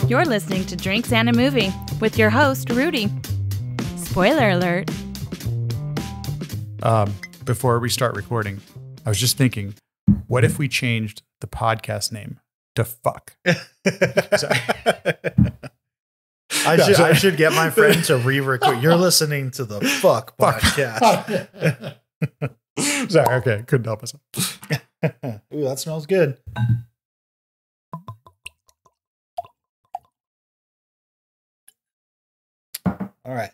You're listening to Drinks and a Movie with your host, Rudy. Spoiler alert. Before we start recording, I was just thinking, what if we changed the podcast name to Fuck? Sorry. I should get my friend to re-record. You're listening to the Fuck podcast. Sorry, okay, couldn't help myself. Ooh, that smells good. All right.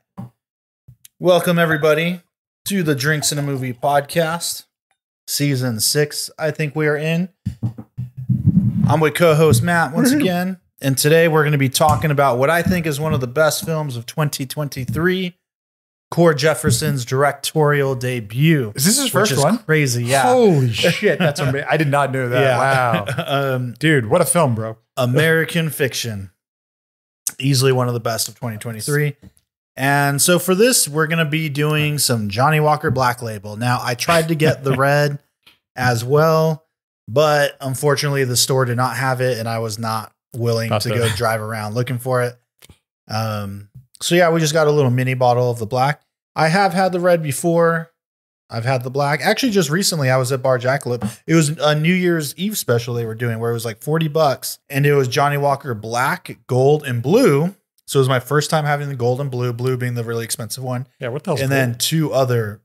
Welcome, everybody, to the Drinks and a Movie podcast, season 6, I think we are in. I'm with co-host Matt once again, and today we're going to be talking about what I think is one of the best films of 2023, Jefferson's directorial debut. Is this his first one? Crazy, yeah. Holy shit, that's amazing. I did not know that. Yeah. Wow. Dude, what a film, bro. American Fiction. Easily one of the best of 2023. And so for this, we're going to be doing some Johnny Walker Black Label. Now, I tried to get the red as well, but unfortunately the store did not have it, and I was not willing to go drive around looking for it. So yeah, we just got a little mini bottle of the black. I have had the red before. I've had the black. Actually, just recently I was at Bar Jackalope. It was a New Year's Eve special they were doing where it was like $40, and it was Johnny Walker Black, Gold, and Blue. So it was my first time having the gold and blue being the really expensive one. Yeah, what the hell? And then 2 other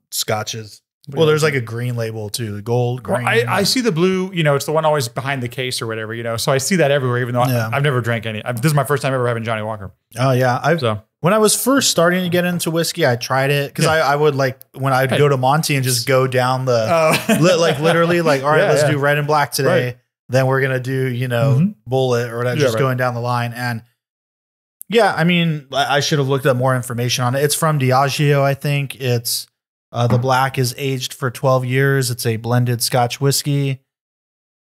scotches. Well, there's like a green label too. The gold, green. Well, I see the blue, it's the one always behind the case or whatever, So I see that everywhere, even though I've never drank any. This is my first time ever having Johnny Walker. Oh, yeah. When I was first starting to get into whiskey, I tried it because I would when I'd go to Monty and just go down the, literally all right, let's do red and black today. Right. Then we're going to do, bullet or whatever, just going down the line. And yeah, I mean, I should have looked up more information on it. It's from Diageo, I think. It's the black is aged for 12 years. It's a blended Scotch whiskey.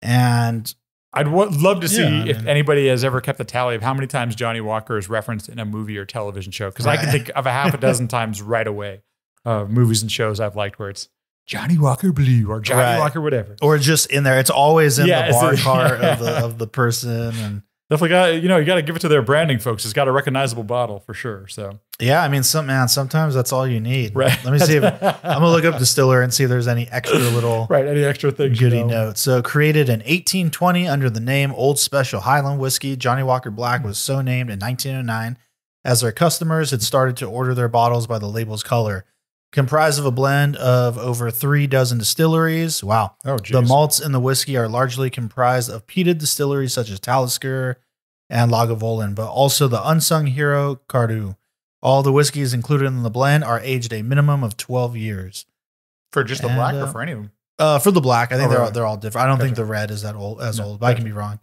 And I'd love to see if anybody has ever kept a tally of how many times Johnny Walker is referenced in a movie or television show. Because I can think of a half a dozen times right away movies and shows I've liked where it's Johnny Walker Blue or Johnny Walker whatever. Or just in there. It's always in the bar cart of the person. And definitely got, you got to give it to their branding folks. It's got a recognizable bottle for sure. So yeah, I mean, sometimes that's all you need. Right. Let me see if I'm gonna look up distiller and see if there's any extra little any extra things. Goody notes. So created in 1820 under the name Old Special Highland Whiskey, Johnny Walker Black was so named in 1909 as their customers had started to order their bottles by the label's color. Comprised of a blend of over 3 dozen distilleries. Wow. Oh, geez. The malts in the whiskey are largely comprised of peated distilleries such as Talisker and Lagavulin, but also the unsung hero, Cardew. All the whiskeys included in the blend are aged a minimum of 12 years. For just the black or for any of them? For the black. I think they're all different. I don't think the red is that old, old, but I can be wrong.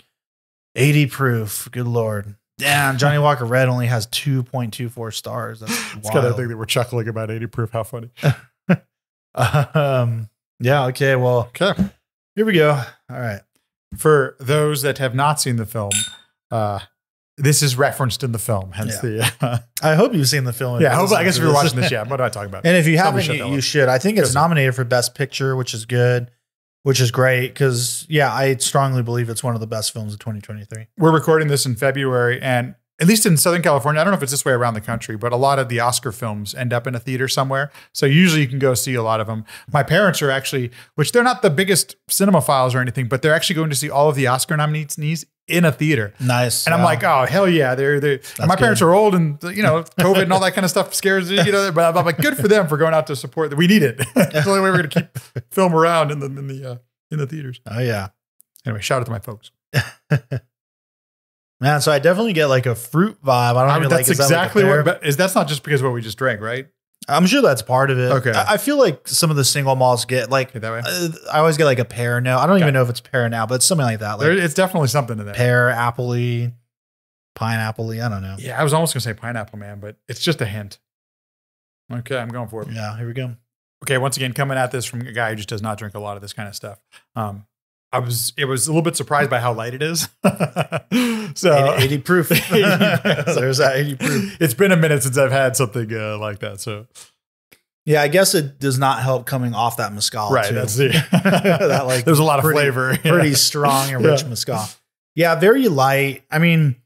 80 proof. Good Lord. Damn, Johnny Walker Red only has 2.24 stars. That's wild. It's kind of thing that we're chuckling about 80 proof. How funny. Yeah. Okay. Well, here we go. All right. For those that have not seen the film, this is referenced in the film. Hence the. I hope you've seen the film. Yeah. I guess if you're watching this, what am I talking about? And if you haven't, you should. I think it's nominated for Best Picture, which is good. Which is great because, I strongly believe it's one of the best films of 2023. We're recording this in February, and at least in Southern California, I don't know if it's this way around the country, but a lot of the Oscar films end up in a theater somewhere. So usually you can go see a lot of them. My parents are actually, which they're not the biggest cinemaphiles or anything, but they're actually going to see all of the Oscar nominees in a theater. Nice. And I'm like, oh, hell yeah. And my parents are old and, COVID and all that kind of stuff scares, but I'm like, good for them for going out to support. We need it. It's the only way we're going to keep film around in the theaters. Oh, yeah. Anyway, shout out to my folks. Man, so I definitely get like a fruit vibe. I don't even that's exactly that's not just because of what we just drank, right? I'm sure that's part of it. Okay. I feel like some of the single malts get like, that way? I always get like a pear note. I don't even know if it's pear now, but it's something like that. Like it's definitely something in there. Pear, apple-y, pineapple-y. I don't know. Yeah, I was almost going to say pineapple, man, but it's just a hint. Okay, I'm going for it. Yeah, here we go. Okay, once again, coming at this from a guy who just does not drink a lot of this kind of stuff. It was a little bit surprised by how light it is. So 80 proof. There's that 80 proof. It's been a minute since I've had something like that. So yeah, I guess it does not help coming off that mezcal. Right. Too. That's it. That like there's a lot of flavor. Pretty strong and rich mezcal. Yeah, very light. I mean,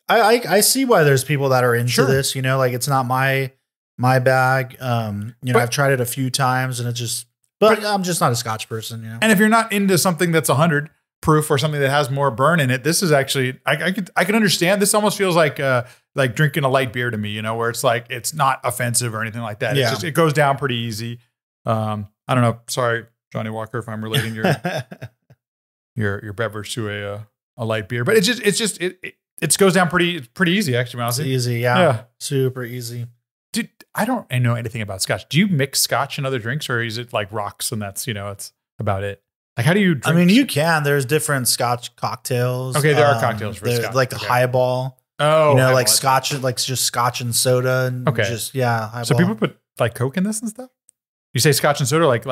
I see why there's people that are into Sure. this, you know, like it's not my bag. I've tried it a few times and but I'm just not a Scotch person, you know. And if you're not into something that's 100 proof or something that has more burn in it, this is actually, I can understand. This almost feels like drinking a light beer to me, you know, where it's like, it's not offensive or anything like that. Yeah. It's just, it goes down pretty easy. I don't know. Sorry, Johnny Walker, if I'm relating your beverage to a light beer, but it goes down pretty easy, actually, honestly. It's easy. Yeah. Super easy. Dude, I don't know anything about Scotch. Do you mix Scotch and other drinks, or is it like rocks and that's, you know, it's about it? Like, how do you drink? I mean, you can. There's different Scotch cocktails. Okay, there are cocktails for Scotch. Like the highball. Oh, you know, highball, like Scotch, like just Scotch and soda. And highball. So people put like Coke in this and stuff? You say Scotch and soda, like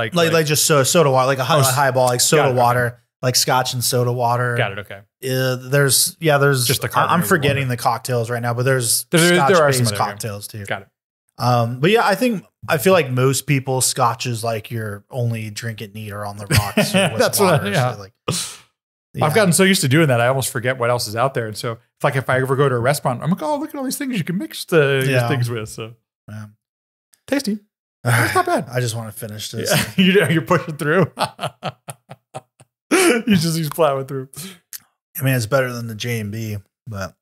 just soda water, like a highball, like soda water, okay. Like Scotch and soda water. Got it. Okay. There's just the I'm forgetting the cocktails right now, but there's there are some cocktails too. Got it. But yeah, I feel like most people Scotch is like your only drink it neat or on the rocks. That's water, what. Yeah. So like, I've gotten so used to doing that, I almost forget what else is out there. And so, if I ever go to a restaurant, I'm like, oh, look at all these things you can mix these things with. So tasty. It's not bad. I just want to finish this. Yeah. You're pushing through. He's plowing through. I mean, it's better than the J&B, but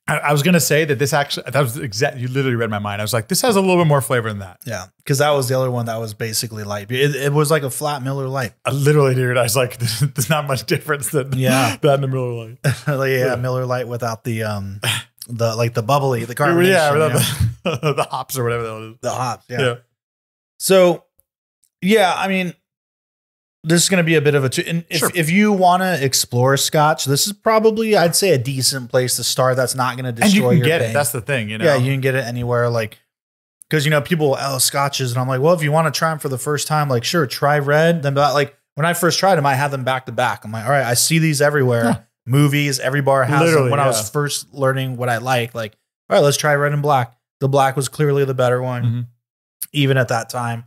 I was going to say that this actually, that was exactly, you literally read my mind. I was like, this has a little bit more flavor than that. Yeah. Because that was the other one that was basically light. It was like a flat Miller Lite. Literally, dude. I was like, there's not much difference than that in the Miller Lite. Miller Lite without the bubbly, the carbonation. Yeah, the hops or whatever that is. The hops, yeah. So, yeah, I mean, this is going to be a bit of a... If you want to explore Scotch, this is probably, I'd say, a decent place to start. That's not going to destroy your And you can get bank. it. That's the thing, you know? Yeah, you can get it anywhere. Like, because, you know, people, Scotches. And I'm like, well, if you want to try them for the first time, like, sure, try red. Then, like, when I first tried them, I had them back to back. I'm like, all right, I see these everywhere. Yeah. Movies, every bar has them. When I was first learning what I like, all right, let's try red and black. The black was clearly the better one, even at that time.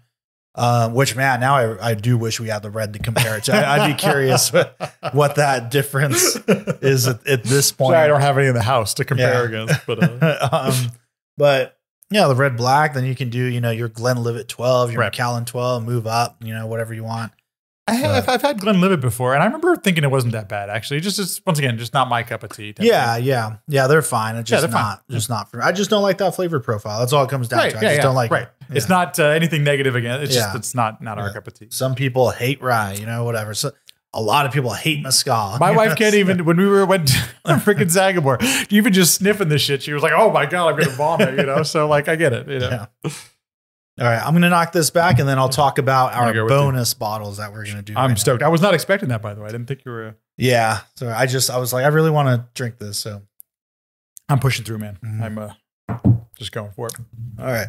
Which, man, now I do wish we had the red to compare it to. I'd be curious what that difference is at this point. Sorry, I don't have any in the house to compare against. But yeah, the red black, then you can do, you know, your Glenlivet 12, your Macallan 12, move up, you know, whatever you want. I've had Glenlivet before, and I remember thinking it wasn't that bad, actually. Just once again, just not my cup of tea. Yeah, they're fine. It's just not for me. I just don't like that flavor profile. That's all it comes down to. I just don't like it. Yeah. It's not anything negative again. It's just it's not our cup of tea. Some people hate rye, you know, whatever. So a lot of people hate mezcal. My wife can't even, when we went to freaking Sagamore, even just sniffing this shit, she was like, oh my God, I'm going to vomit, you know? So like, I get it, you know? Yeah. All right, I'm going to knock this back, and then I'll talk about our bonus bottles that we're going to do. I'm stoked. Now. I was not expecting that, by the way. I didn't think you were. Yeah. So I was like, I really want to drink this. So I'm pushing through, man. I'm just going for it. All right.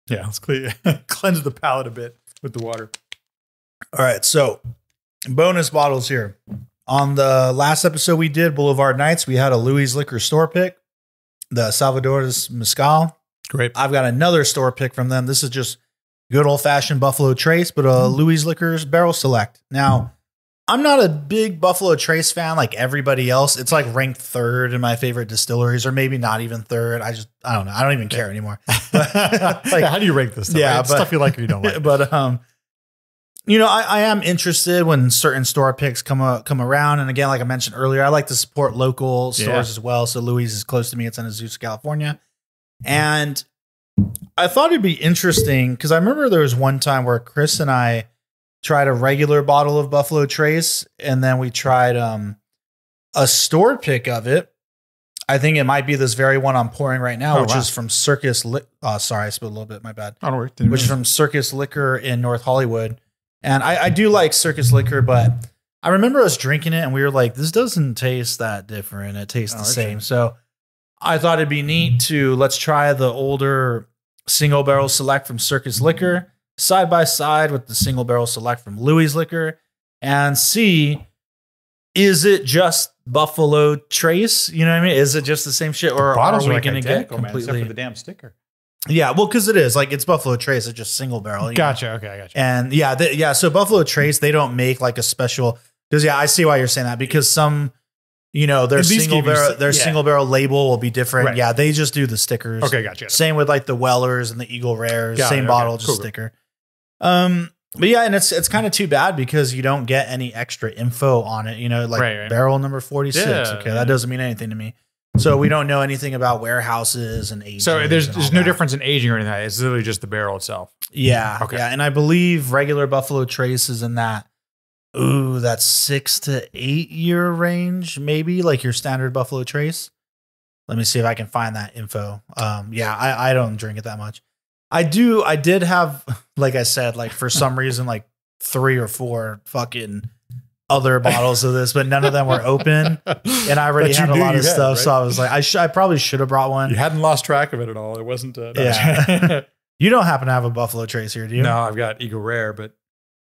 Yeah, let's cleanse the palate a bit with the water. All right, so bonus bottles here. On the last episode we did, Boulevard Nights, we had a Louie's Liquor store pick, the Salvador's Mezcal. Great. I've got another store pick from them. This is just good old-fashioned Buffalo Trace, but a Louie's Liquor's Barrel Select. Now, I'm not a big Buffalo Trace fan like everybody else. It's like ranked third in my favorite distilleries, or maybe not even third. I don't know. I don't even care anymore. How do you rank this stuff? Yeah, right? Stuff you like or you don't like. But you know, I am interested when certain store picks come around. And again, like I mentioned earlier, I like to support local stores as well. So Louie's is close to me. It's in Azusa, California. And I thought it'd be interesting because I remember there was one time where Chris and I tried a regular bottle of Buffalo Trace, and then we tried a store pick of it. I think it might be this very one I'm pouring right now, which is from Circus. Sorry, I spilled a little bit. My bad. Oh, which is from Circus Liquor in North Hollywood, and I do like Circus Liquor, but I remember us drinking it and we were like, "This doesn't taste that different. It tastes the same." So I thought it'd be neat to let's try the older single barrel select from Circus Liquor side by side with the single barrel select from Louie's Liquor and see, is it just Buffalo Trace? You know what I mean? Is it just the same shit, or are we going to get completely except for the damn sticker? Yeah, well, because it is like it's Buffalo Trace. It's just single barrel. Gotcha. Okay, I gotcha. And so Buffalo Trace, they don't make like a special. Because I see why you're saying that, because some You know, their At least single give you barrel, s- their yeah. single barrel label will be different. Right. Yeah, they just do the stickers. Okay, gotcha. Same with like the Wellers and the Eagle Rares. Got it, Same okay. bottle, just Cool. sticker. But yeah, and it's kind of too bad because you don't get any extra info on it. You know, like Right. barrel number 46. Yeah, Okay, yeah. that doesn't mean anything to me. So we don't know anything about warehouses and aging. So there's and all no that. difference in aging or anything. It's literally just the barrel itself. Yeah. Okay. Yeah. And I believe regular Buffalo Trace is in that, that's 6 to 8 year range, maybe like your standard Buffalo Trace. Let me see if I can find that info. I don't drink it that much. I did have, like I said, like for some reason, like 3 or 4 fucking other bottles of this, but none of them were open. And I already That you had a knew lot you of had, stuff. right? So I was like, I probably should have brought one. You hadn't lost track of it at all. It wasn't. Yeah. You don't happen to have a Buffalo Trace here, do you? No, I've got Eagle Rare, but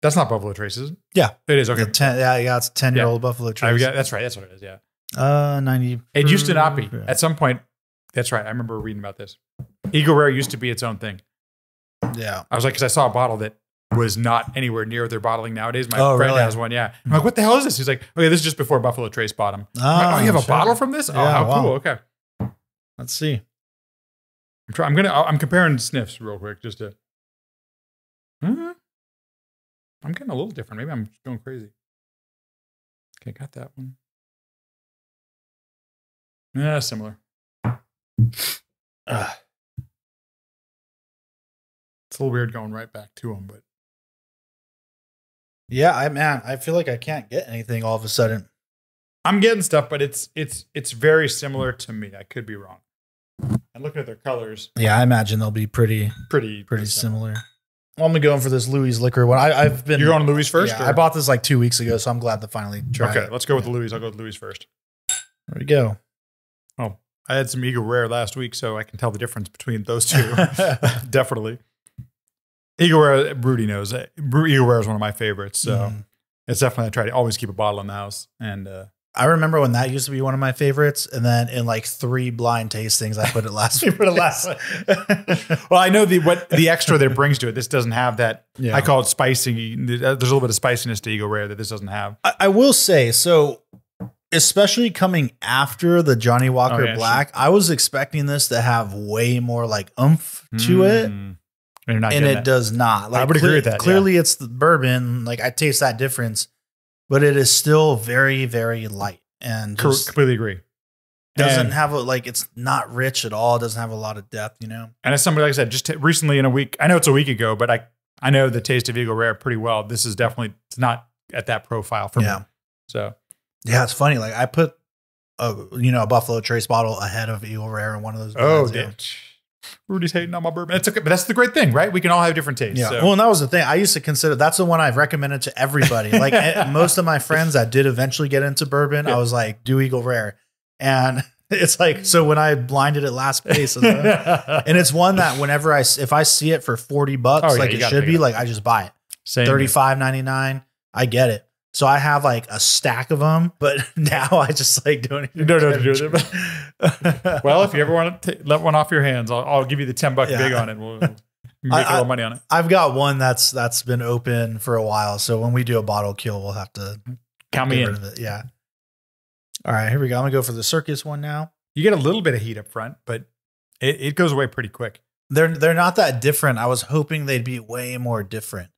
that's not Buffalo Trace, is it? Yeah. It is. Okay. It's a 10-year-old Buffalo Trace. I've got, that's right. That's what it is. Yeah. 90. It used to not be. Yeah. At some point, that's right. I remember reading about this. Eagle Rare used to be its own thing. Yeah. I was like, because I saw a bottle that was not anywhere near their bottling nowadays. My Oh, friend really? has one. Yeah. I'm like, what the hell is this? He's like, okay, this is just before Buffalo Trace bought them. Oh, You have a shit. bottle from this? Oh, Yeah, how wow. cool. Okay. Let's see. I'm comparing sniffs real quick just to. I'm getting a little different. Maybe I'm just going crazy. Okay, got that one. Yeah, similar. It's a little weird going right back to them, but Yeah, I feel like I can't get anything all of a sudden. I'm getting stuff. But it's very similar to me. I could be wrong. And looking at their colors, Yeah, I imagine they'll be pretty pretty similar. Well, I'm going for this Louie's liquor one. I've been. You're going Louie's first? Yeah, or- I bought this like 2 weeks ago, so I'm glad to finally try Okay, it. let's go with the Louie's. I'll go with Louie's first. There we go. Oh, I had some Eagle Rare last week, so I can tell the difference between those two. Definitely. Eagle Rare, Rudy knows. Eagle Rare is one of my favorites, so it's definitely, I try to always keep a bottle in the house. And I remember when that used to be one of my favorites, and then in like 3 blind tastings, I put it last. you put it last. Well, I know the extra that it brings to it. This doesn't have that. Yeah. I call it spicy. There's a little bit of spiciness to Eagle Rare that this doesn't have. I will say, so especially coming after the Johnny Walker yeah, Black, I was expecting this to have way more like oomph to it. And you're not And getting it that. does not. Like, I would agree with that, Clearly, it's the bourbon. Like I taste that difference, but it is still very, very light and just Completely agree. doesn't And- have it's not rich at all. It doesn't have a lot of depth, you know? And as somebody, like I said, just recently in a week, I know it's a week ago, but I know the taste of Eagle Rare pretty well. This is definitely, it's not at that profile for me. So Yeah, it's funny. Like I put a Buffalo Trace bottle ahead of Eagle Rare in one of those. oh, blends, yeah. damn. Rudy's hating on my bourbon. It's okay, but that's the great thing, right? We can all have different tastes. Yeah. So. Well, and that was the thing. I used to consider that's the one I've recommended to everybody. Like most of my friends that did eventually get into bourbon, I was like, do Eagle Rare. And it's like, so when I blinded it last place, and it's one that whenever if I see it for $40, like it should be, like I just buy it. Same. $35.99. I get it. So I have like a stack of them, but now I just like don't even You don't know what to do with it. Well, if you ever want to let one off your hands, I'll give you the $10 big on it. We'll make a little money on it. I've got one that's been open for a while. So when we do a bottle kill, we'll have to Count me get in. rid of it. Yeah. All right, here we go. I'm gonna go for the Circus one now. You get a little bit of heat up front, but it goes away pretty quick. They're not that different. I was hoping they'd be way more different.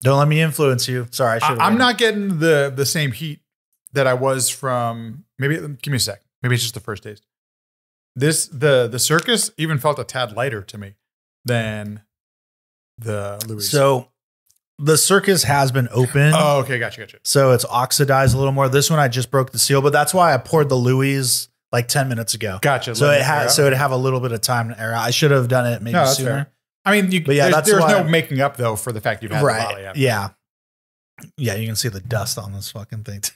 Don't let me influence you. Sorry, I should. I'm not getting the same heat that I was from. Maybe give me a sec. Maybe it's just the first taste. The Circus even felt a tad lighter to me than the Louis. So the Circus has been open. Oh, okay, gotcha. So it's oxidized a little more. This one I just broke the seal, but that's why I poured the Louis like 10 minutes ago. Gotcha. So it has it'd have a little bit of time to air out. I should have done it maybe No, that's sooner. fair. I mean, But yeah, there's that's no why- making up though for the fact you've had the bottle. Right. Yeah. Yeah, you can see the dust on this fucking thing. Too.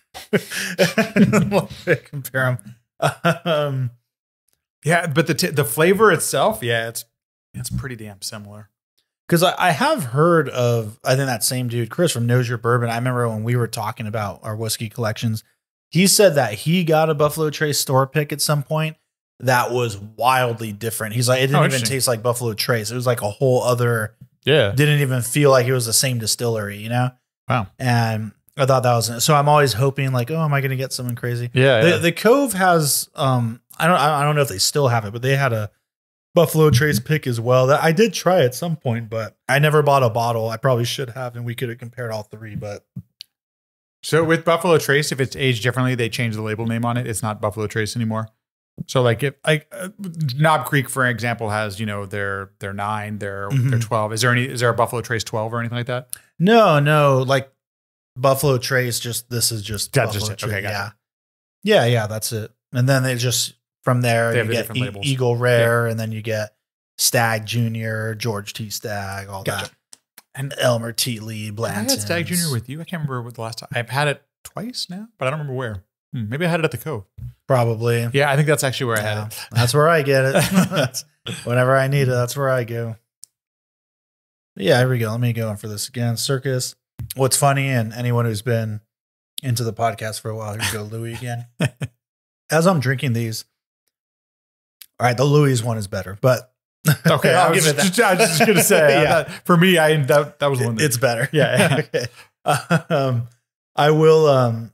Compare them. Yeah, but the flavor itself, yeah, it's pretty damn similar. Because I have heard of, I think that same dude, Chris from Knows Your Bourbon. I remember when we were talking about our whiskey collections, he said that he got a Buffalo Trace store pick at some point that was wildly different. He's like, it didn't even interesting. taste like Buffalo Trace. It was like a whole other, Yeah. didn't even feel like it was the same distillery, you know? Wow. And I thought that was so. I'm always hoping like, oh, am I going to get something crazy? Yeah. The Cove has I don't know if they still have it, but they had a Buffalo Trace pick as well that I did try at some point, but I never bought a bottle. I probably should have, and we could have compared all three. But so with Buffalo Trace, if it's aged differently, they change the label name on it. It's not Buffalo Trace anymore. So like if Knob Creek, for example, has their 9, their 12. Is there a Buffalo Trace 12 or anything like that? No, like Buffalo Trace. This is just that's Buffalo just it. Okay, Trace. Yeah, that's it. And then they just from there you get Eagle Rare, and then you get Stag Junior, George T. Stag, all that, and Elmer T. Lee, Blanton. I had Stag Junior with you. I can't remember what the last time. I've had it twice now, but I don't remember where. Maybe I had it at the Cove. Probably. Yeah, I think that's actually where I had it. That's where I get it. Whenever I need it, that's where I go. Yeah, here we go. Let me go in for this again. Circus. What's funny, and anyone who's been into the podcast for a while, here we go, Louie again. As I'm drinking these, all right, the Louie's one is better, but okay, I was just going to say, for me, that was the one. It's better. Yeah. Okay. I will.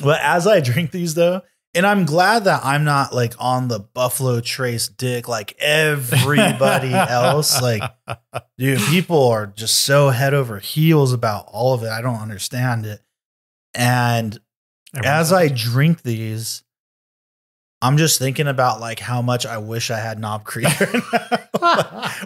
Well, as I drink these though, and I'm glad that I'm not like on the Buffalo Trace dick like everybody else. Like, dude, people are just so head over heels about all of it. I don't understand it. And as I drink these, I'm just thinking about like how much I wish I had Knob Creek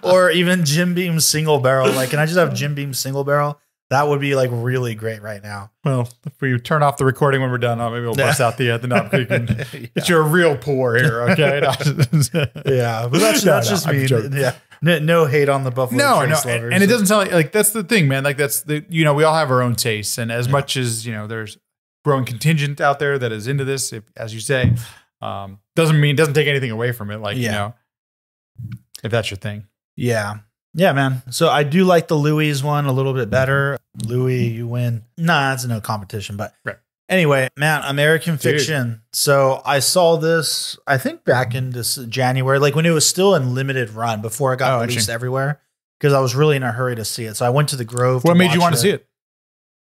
or even Jim Beam Single Barrel. Like, can I just have Jim Beam Single Barrel? That would be like really great right now. Well, if we turn off the recording when we're done, maybe we'll bust out the Knob Creek and get you a real pour here, okay? Yeah, but that's just me. Yeah, no hate on the Buffalo Trace lovers. And it doesn't sound like that's the thing, man. Like that's the we all have our own tastes, and as much as there's growing contingent out there that is into this, as you say, doesn't take anything away from it. Like if that's your thing, Yeah, man. So I do like the Louie's one a little bit better. Louie, you win. Nah, it's no competition. But anyway, man, American Fiction. So I saw this, I think back in this January, like when it was still in limited run before it got released everywhere, because I was really in a hurry to see it. So I went to the Grove. What made you want to see it?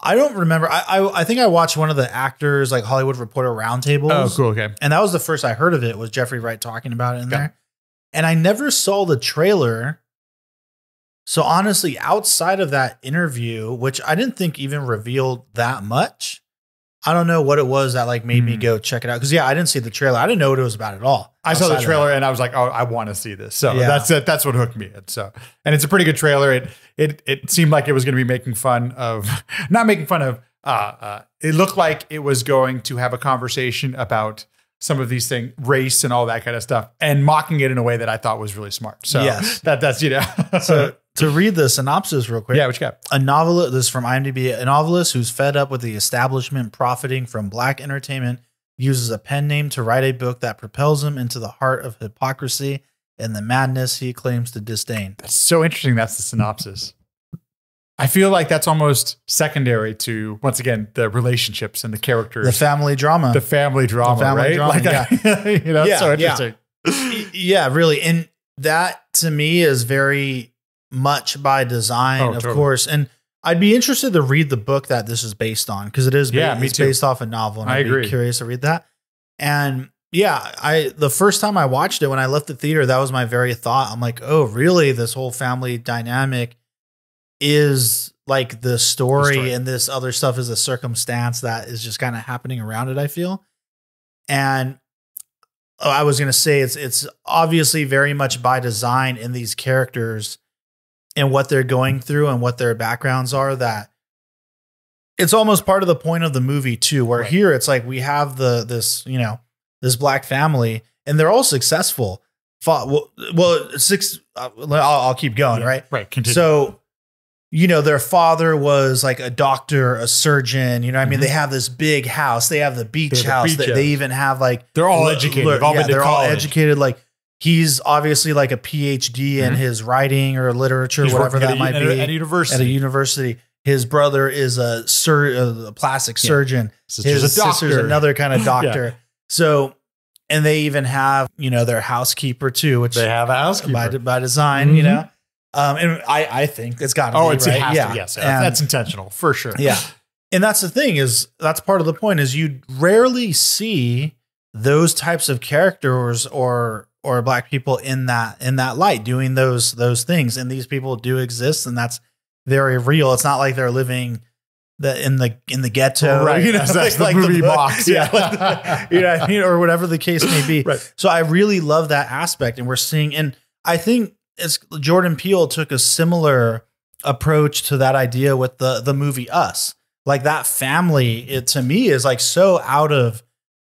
I don't remember. I think I watched one of the actors, like Hollywood Reporter roundtables. Oh, cool. Okay. And that was the first I heard of it, was Jeffrey Wright talking about it in there. And I never saw the trailer. So honestly, outside of that interview, which I didn't think even revealed that much, I don't know what it was that like made me go check it out. Because I didn't see the trailer. I didn't know what it was about at all. I saw the trailer and I was like, oh, I want to see this. So that's it. That's what hooked me in. So, and it's a pretty good trailer. It seemed like it was going to be making fun of, not making fun of. It looked like it was going to have a conversation about some of these things, race and all that kind of stuff, and mocking it in a way that I thought was really smart. So that's So to read the synopsis real quick. Yeah, what you got? A novelist, this is from IMDb, a novelist who's fed up with the establishment profiting from black entertainment uses a pen name to write a book that propels him into the heart of hypocrisy and the madness he claims to disdain. That's so interesting. That's the synopsis. I feel like that's almost secondary to, once again, the relationships and the characters. The family drama. Right? Like, so interesting. Yeah, really. And that to me is very much by design, of course. And I'd be interested to read the book that this is based on, because it is based off a novel. And I'd be curious to read that. And the first time I watched it, when I left the theater, that was my very thought. I'm like, oh, really? This whole family dynamic is like the story, and this other stuff is a circumstance that is just kind of happening around it, I feel. And I was going to say it's obviously very much by design in these characters and what they're going through and what their backgrounds are, that it's almost part of the point of the movie too, where here it's like we have this black family and they're all successful. I'll keep going. Right. Continue. So, their that was like a doctor, a surgeon, I mean, they have this big house, they have the beach house, they even have like, they're all educated. They're all educated. Like, he's obviously like a PhD in his writing or literature, whatever that might be. At a university. His brother is a plastic surgeon. His sister's another kind of doctor. So, and they even have, their housekeeper too, which they have a housekeeper by design, and I think it's got to be. It has to, yes. That's intentional for sure. Yeah. And that's the thing is that's part of the point is you rarely see those types of characters or black people in that light doing those things. And these people do exist, and that's very real. It's not like they're living in the ghetto, right? You know, that's like the movie box, yeah, you know what I mean, or whatever the case may be. Right. So I really love that aspect, and we're seeing, and I think it's Jordan Peele took a similar approach to that idea with the movie Us. Like that family, it to me is like so out of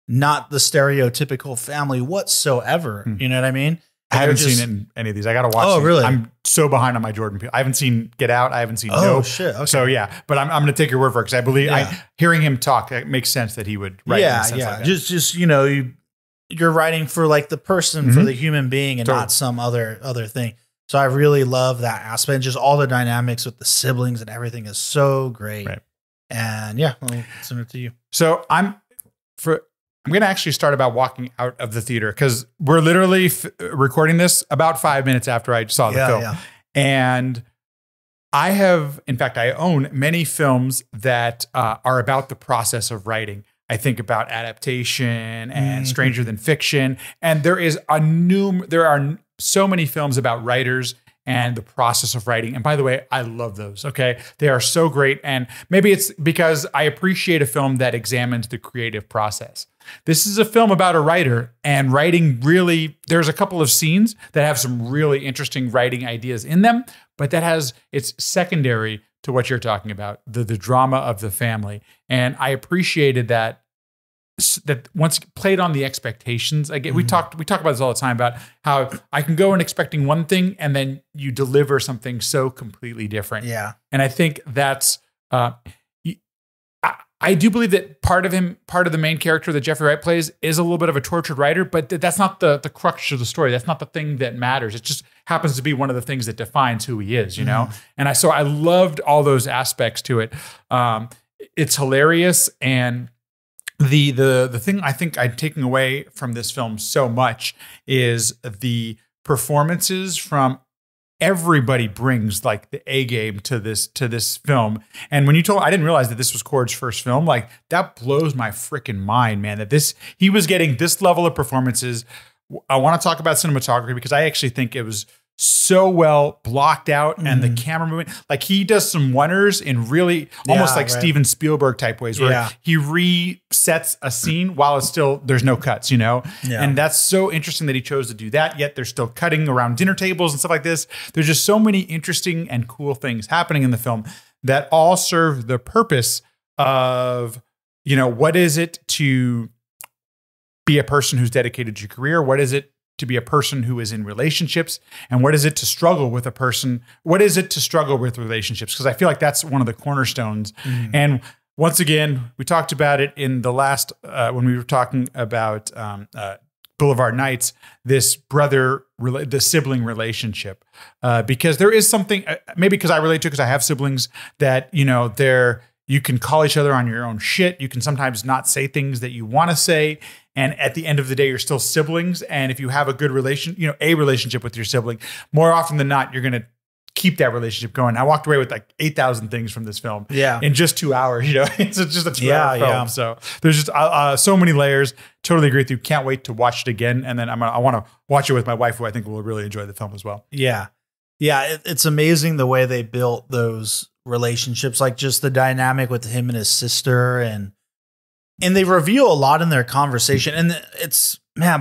not the stereotypical family whatsoever. You know what I mean? I haven't seen any of these. I got to watch. Oh, these. really? I'm so behind on my Jordan Peele. I haven't seen Get Out. I haven't seen Oh, Nope. shit. Okay. So yeah, but I'm going to take your word for it because I believe hearing him talk, it makes sense that he would write. Yeah, in a sense yeah. like that. Just you know, you're writing for like the person, for the human being, and not some other thing. So I really love that aspect. And just all the dynamics with the siblings and everything is so great. Right. And yeah, I'll send it to you. So I'm going to actually start about walking out of the theater because we're literally recording this about 5 minutes after I saw the film. Yeah. And I own many films that are about the process of writing. I think about adaptation and Stranger Than Fiction. And there are so many films about writers and the process of writing. And by the way, I love those. Okay. They are so great. And maybe it's because I appreciate a film that examines the creative process. This is a film about a writer, and writing really, there's a couple of scenes that have some really interesting writing ideas in them, but it's secondary to what you're talking about, the drama of the family. And I appreciated that once played on the expectations. Again, we talk about this all the time about how I can go in expecting one thing and then you deliver something so completely different. Yeah. And I think that's, I do believe that part of the main character that Jeffrey Wright plays is a little bit of a tortured writer, but that's not the crux of the story. That's not the thing that matters. It just happens to be one of the things that defines who he is, you know? And I loved all those aspects to it. It's hilarious. And the thing I think I'm taking away from this film so much is the performances from everybody brings like the A game to this film. And when you I didn't realize that this was Cord's first film, like that blows my freaking mind, man, that he was getting this level of performances. I want to talk about cinematography because I actually think it was so well blocked out and the camera movement, like he does some wonders in really almost like Steven Spielberg type ways where he resets a scene while it's still, there's no cuts, you know? Yeah. And that's so interesting that he chose to do that. Yet they're still cutting around dinner tables and stuff like this. There's just so many interesting and cool things happening in the film that all serve the purpose of, you know, what is it to be a person who's dedicated to your career? What is it to be a person who is in relationships? And what is it to struggle with a person? What is it to struggle with relationships? Because I feel like that's one of the cornerstones. And once again, we talked about it in the last, when we were talking about Boulevard Nights, this the sibling relationship. Because there is something, maybe because I relate to it because I have siblings that, you know, you can call each other on your own shit. You can sometimes not say things that you want to say. And at the end of the day, you're still siblings. And if you have a good relationship with your sibling, more often than not, you're going to keep that relationship going. I walked away with like 8,000 things from this film in just 2 hours, you know, it's just a 2-hour film. Yeah. So there's just so many layers. Totally agree with you. Can't wait to watch it again. And then I want to watch it with my wife, who I think will really enjoy the film as well. Yeah. Yeah. It's amazing the way they built those relationships, like just the dynamic with him and his sister, and they reveal a lot in their conversation, and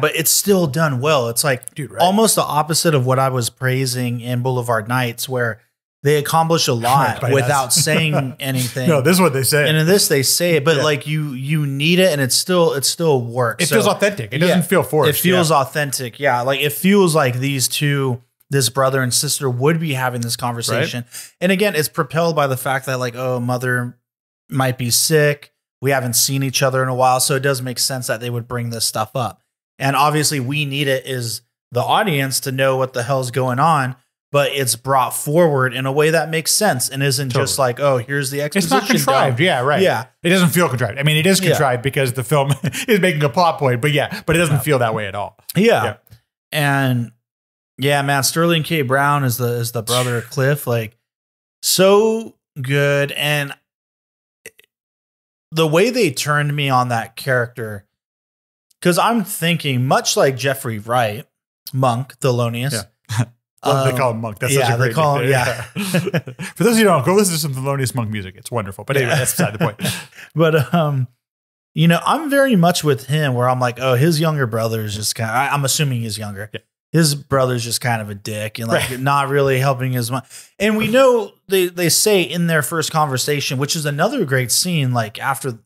but it's still done well. It's like almost the opposite of what I was praising in Boulevard Nights, where they accomplish a lot without saying anything. No, this is what they say. And in this they say it, but like you need it, and it still works. It feels authentic. It doesn't feel forced. It feels authentic. Yeah. Like it feels like these two, this brother and sister, would be having this conversation. Right. And again, it's propelled by the fact that like, oh, mother might be sick. We haven't seen each other in a while. So it does make sense that they would bring this stuff up. And obviously we need it as the audience to know what the hell's going on, but it's brought forward in a way that makes sense and isn't just like, oh, here's the exposition. It's not contrived. Done. Yeah, right. Yeah. It doesn't feel contrived. I mean, it is contrived because the film is making a plot point, but it doesn't feel that way at all. Yeah. And yeah, man, Sterling K. Brown is the brother of Cliff. Like, so good. And the way they turned me on that character, because I'm thinking much like Jeffrey Wright, Monk, Thelonious. Yeah. Well, they call him Monk. That's such a great they call name. him, yeah. For those of you who don't, go listen to some Thelonious Monk music. It's wonderful. But anyway, that's beside the point. But you know, I'm very much with him where I'm like, oh, his younger brother is just kind of, I'm assuming he's younger. Yeah. His brother's just kind of a dick and like not really helping his mom. And we know they say in their first conversation, which is another great scene, like after,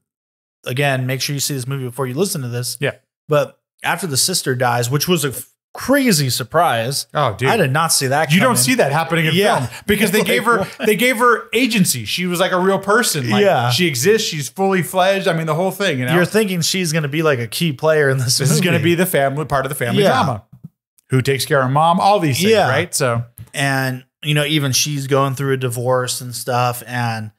again, make sure you see this movie before you listen to this. Yeah. But after the sister dies, which was a crazy surprise. Oh, dude. I did not see that coming. You don't see that happening in film because they gave her agency. She was like a real person. Like, she exists. She's fully fledged. I mean, the whole thing. You know? You're thinking she's going to be like a key player in this movie. Is going to be the family, part of the family drama. Who takes care of mom, all these things, right? So, and you know, even she's going through a divorce and stuff, and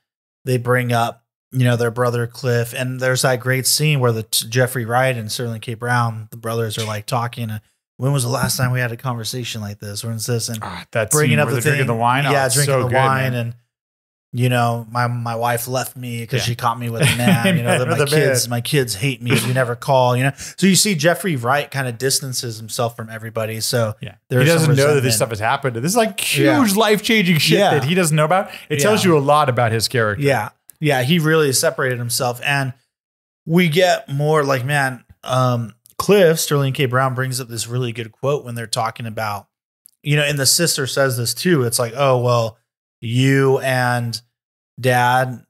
they bring up, you know, their brother Cliff, and there's that great scene where the Jeffrey Wright and Sterling K. Brown, the brothers, are like talking. When was the last time we had a conversation like this? When's this? And that bringing up the thing, drinking the wine, drinking the wine, and you know, my wife left me because she caught me with a man. You know, my kids hate me. You never call. You know, so you see Jeffrey Wright kind of distances himself from everybody. So he doesn't know that this stuff has happened. This is like huge life changing shit that he doesn't know about. It tells you a lot about his character. Yeah, he really separated himself, and we get more like, man, Cliff, Sterling K. Brown, brings up this really good quote when they're talking about, you know, and the sister says this too. It's like, oh, well, you and dad,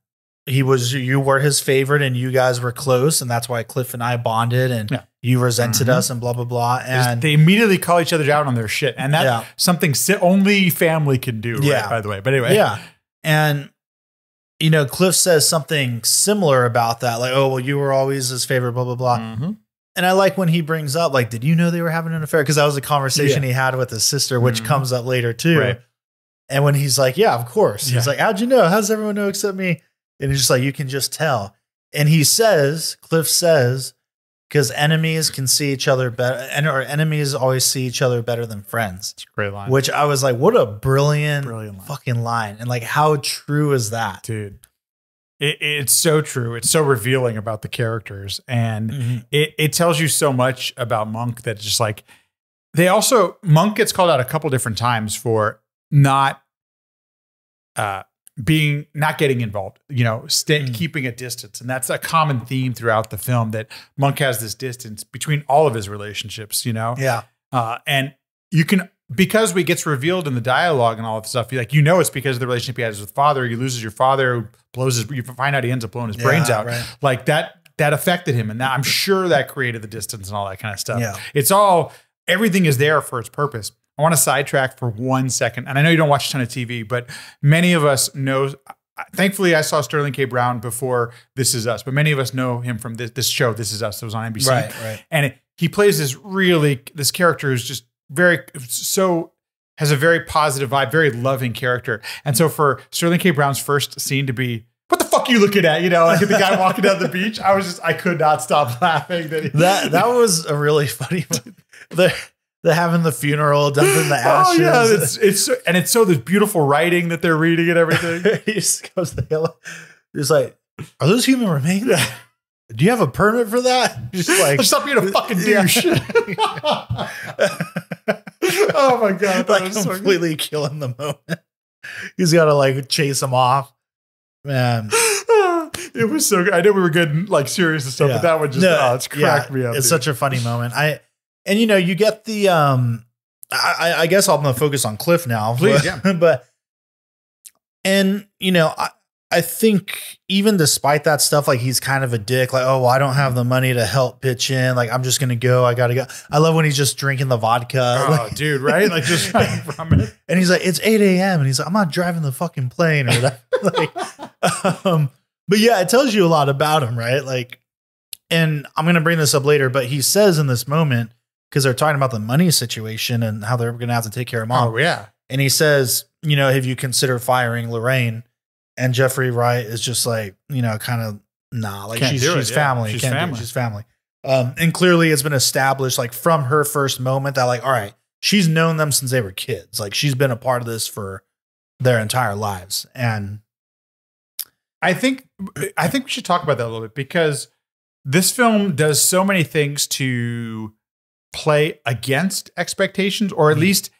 you were his favorite and you guys were close. And that's why Cliff and I bonded and you resented us and blah, blah, blah. And they immediately call each other out on their shit. And that's something only family can do, right, by the way. But anyway. Yeah. And, you know, Cliff says something similar about that. Like, oh, well, you were always his favorite, blah, blah, blah. Mm-hmm. And I like when he brings up, like, did you know they were having an affair? Because that was a conversation he had with his sister, which comes up later too. Right. And when he's like, yeah, of course. He's like, how'd you know? How does everyone know except me? And he's just like, you can just tell. And he says, Cliff says, because enemies can see each other better, or enemies always see each other better than friends. It's a great line. Which I was like, what a brilliant fucking line. And like, how true is that? Dude. It's so true. It's so revealing about the characters. And it tells you so much about Monk that just like, Monk gets called out a couple different times for not getting involved, you know, keeping a distance. And that's a common theme throughout the film, that Monk has this distance between all of his relationships, you know? Yeah. And you can, because it gets revealed in the dialogue and all of the stuff, like, you know, it's because of the relationship he has with father. He loses your father, you find out he ends up blowing his brains out. Right. Like that affected him. And I'm sure that created the distance and all that kind of stuff. Yeah. Everything is there for its purpose. I want to sidetrack for 1 second. And I know you don't watch a ton of TV, but many of us know, thankfully I saw Sterling K. Brown before This Is Us, but many of us know him from this show, This Is Us, that was on NBC. Right. And he plays this character who's just has a very positive vibe, very loving character. And so for Sterling K. Brown's first scene to be, what the fuck are you looking at? You know, like the guy walking down the beach. I could not stop laughing. That was a really funny one. The having the funeral, dumping the ashes. Oh yeah, it's so this beautiful writing that they're reading and everything. He just goes to hell. He's like, are those human remains? Do you have a permit for that? Just like, stop being a fucking douche. Oh my god, like completely killing the moment. He's got to like chase him off. Man, it was so good. I know we were getting like serious and stuff, but that one just it's cracked me up. It's such a funny moment. And you know, you get the I guess I'm gonna focus on Cliff now. Please, but you know, I think even despite that stuff, like he's kind of a dick, like, oh, well, I don't have the money to help pitch in. Like, I'm just going to go. I got to go. I love when he's just drinking the vodka. Oh, like, dude, right? Like just from it. And he's like, it's 8 a.m. And he's like, I'm not driving the fucking plane or whatever. Like, but yeah, it tells you a lot about him, right? Like, and I'm going to bring this up later, but he says in this moment, because they're talking about the money situation and how they're going to have to take care of mom. Oh, yeah. And he says, you know, have you considered firing Lorraine? And Jeffrey Wright is just like, you know, kind of, nah, like she's family. She's family. She's family. And clearly it's been established like from her first moment that like, all right, she's known them since they were kids. Like she's been a part of this for their entire lives. And I think we should talk about that a little bit, because this film does so many things to play against expectations, or at least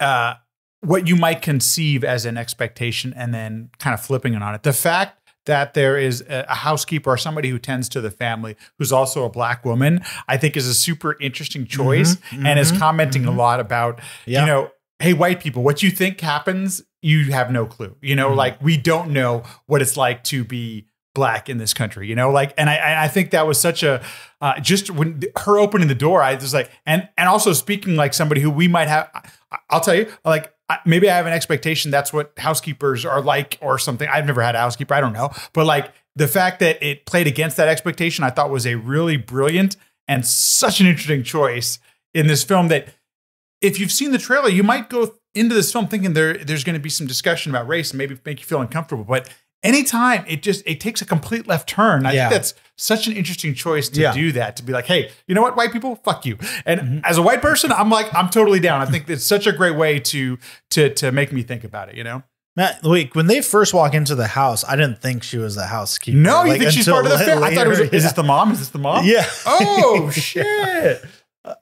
what you might conceive as an expectation, and then kind of flipping it on it. The fact that there is a housekeeper or somebody who tends to the family who's also a Black woman, I think is a super interesting choice, and is commenting a lot about, you know, hey, white people, what you think happens, you have no clue. You know, like, we don't know what it's like to be Black in this country, you know, like, and I think that was such a, just when her opening the door, I was like, and also speaking like somebody who we might have, I'll tell you, like, maybe I have an expectation that's what housekeepers are like or something. I've never had a housekeeper. I don't know. But like, the fact that it played against that expectation, I thought was a really brilliant and such an interesting choice in this film, that if you've seen the trailer, you might go into this film thinking there's going to be some discussion about race and maybe make you feel uncomfortable. But anytime it takes a complete left turn. I think that's such an interesting choice to do that, to be like, hey, you know what, white people, fuck you. And as a white person, I'm totally down. I think it's such a great way to make me think about it, you know? Matt, wait, when they first walk into the house, I didn't think she was the housekeeper. No, you think she's part of the family? I thought it was, is this the mom? Is this the mom? Yeah. Oh, shit.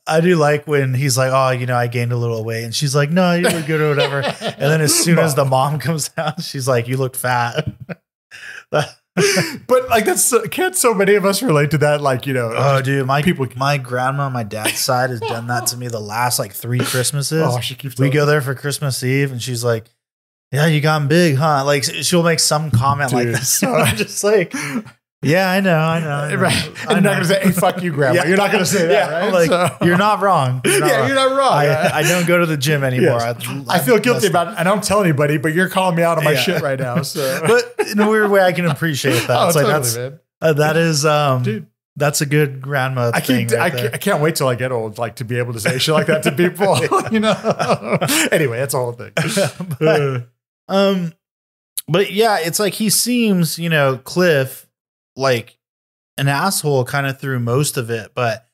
I do like when he's like, oh, you know, I gained a little weight. And she's like, no, you look good or whatever. And then as soon as the mom comes out, she's like, you look fat. But like, can't so many of us relate to that? Like, you know, oh, dude, my grandma on my dad's side has done that to me the last like 3 Christmases. Oh, she keeps. We go there for Christmas Eve, and she's like, yeah, you gotten big, huh? Like, she'll make some comment like that. So I'm just like, yeah, I know. Right. And you're not going to say, hey, fuck you, grandma. You're not going to say that, right? Like, so. You're not wrong. You're not wrong. I don't go to the gym anymore. Yes. I feel guilty about it. I don't tell anybody, but you're calling me out on my shit right now. So. But in a weird way, I can appreciate that. It's totally, like, that is, dude, that's a good grandma thing. I can't wait till I get old, like, to be able to say shit like that to people, you know? Anyway, that's the whole thing. But yeah, it's like, he seems, you know, Cliff, like an asshole kind of through most of it, but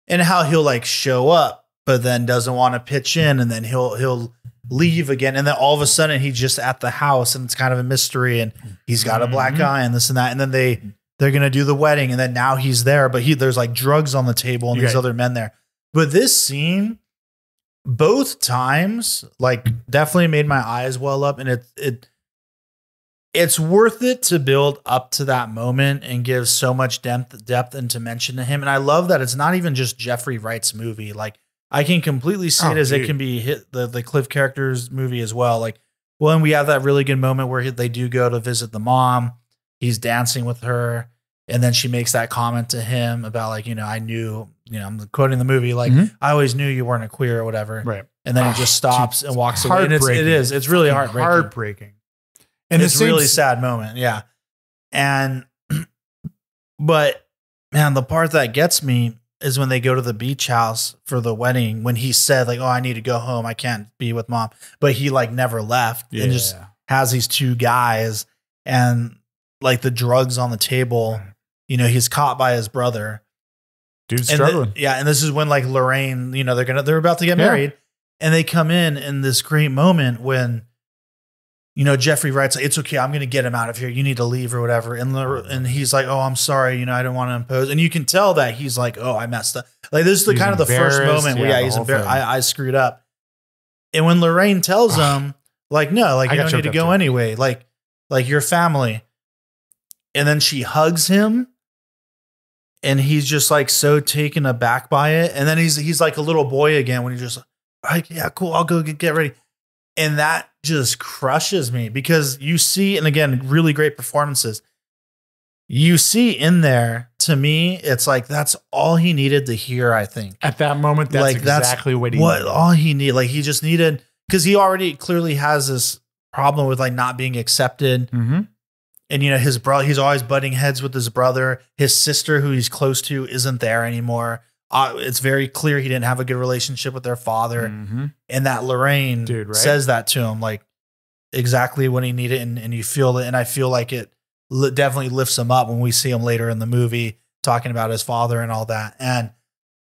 and how he'll like show up, but then doesn't want to pitch in, and then he'll leave again, and then all of a sudden he's just at the house, and it's kind of a mystery, and he's got a black eye and this and that, and then they're gonna do the wedding, and then now he's there, but there's like drugs on the table and these other men there. But this scene, both times, like, definitely made my eyes well up, and it's worth it to build up to that moment and give so much depth and dimension to him. And I love that it's not even just Jeffrey Wright's movie. Like, I can completely see it as it can be the Cliff character's movie as well. Like, well, and we have that really good moment where they do go to visit the mom. He's dancing with her. And then she makes that comment to him about, like, you know, I knew, you know, I'm quoting the movie, like, I always knew you weren't a queer or whatever. Right. And then he just stops and walks away. And it's really heartbreaking. And it's a really sad moment. Yeah. And, but man, the part that gets me is when they go to the beach house for the wedding, when he said, like, oh, I need to go home. I can't be with mom. But he like never left and just has these 2 guys, and like the drugs on the table, you know, he's caught by his brother. Dude's struggling. And this is when like Lorraine, you know, they're about to get married, and they come in this great moment when, you know, Jeffrey Wright's like, it's okay, I'm going to get him out of here. You need to leave or whatever. And he's like, oh, I'm sorry. You know, I don't want to impose. And you can tell that he's like, oh, I messed up. Like, this is the kind of the first moment where he's embarrassed. I screwed up. And when Lorraine tells him, like, no, like, you don't need to go anyway. Like your family. And then she hugs him, and he's just like so taken aback by it. And then he's like a little boy again when he's just like, yeah, cool, I'll go get ready. And that just crushes me, because you see, and again, really great performances. You see in there, to me, it's like, that's all he needed to hear, I think. At that moment, that's exactly what he needed. All he needed. Like, he just needed, because he already clearly has this problem with like not being accepted. And, you know, his brother, he's always butting heads with his brother. His sister, who he's close to, isn't there anymore. It's very clear he didn't have a good relationship with their father. And that Lorraine says that to him, like, exactly what he needed. And you feel it. And I feel like it definitely lifts him up when we see him later in the movie talking about his father and all that. And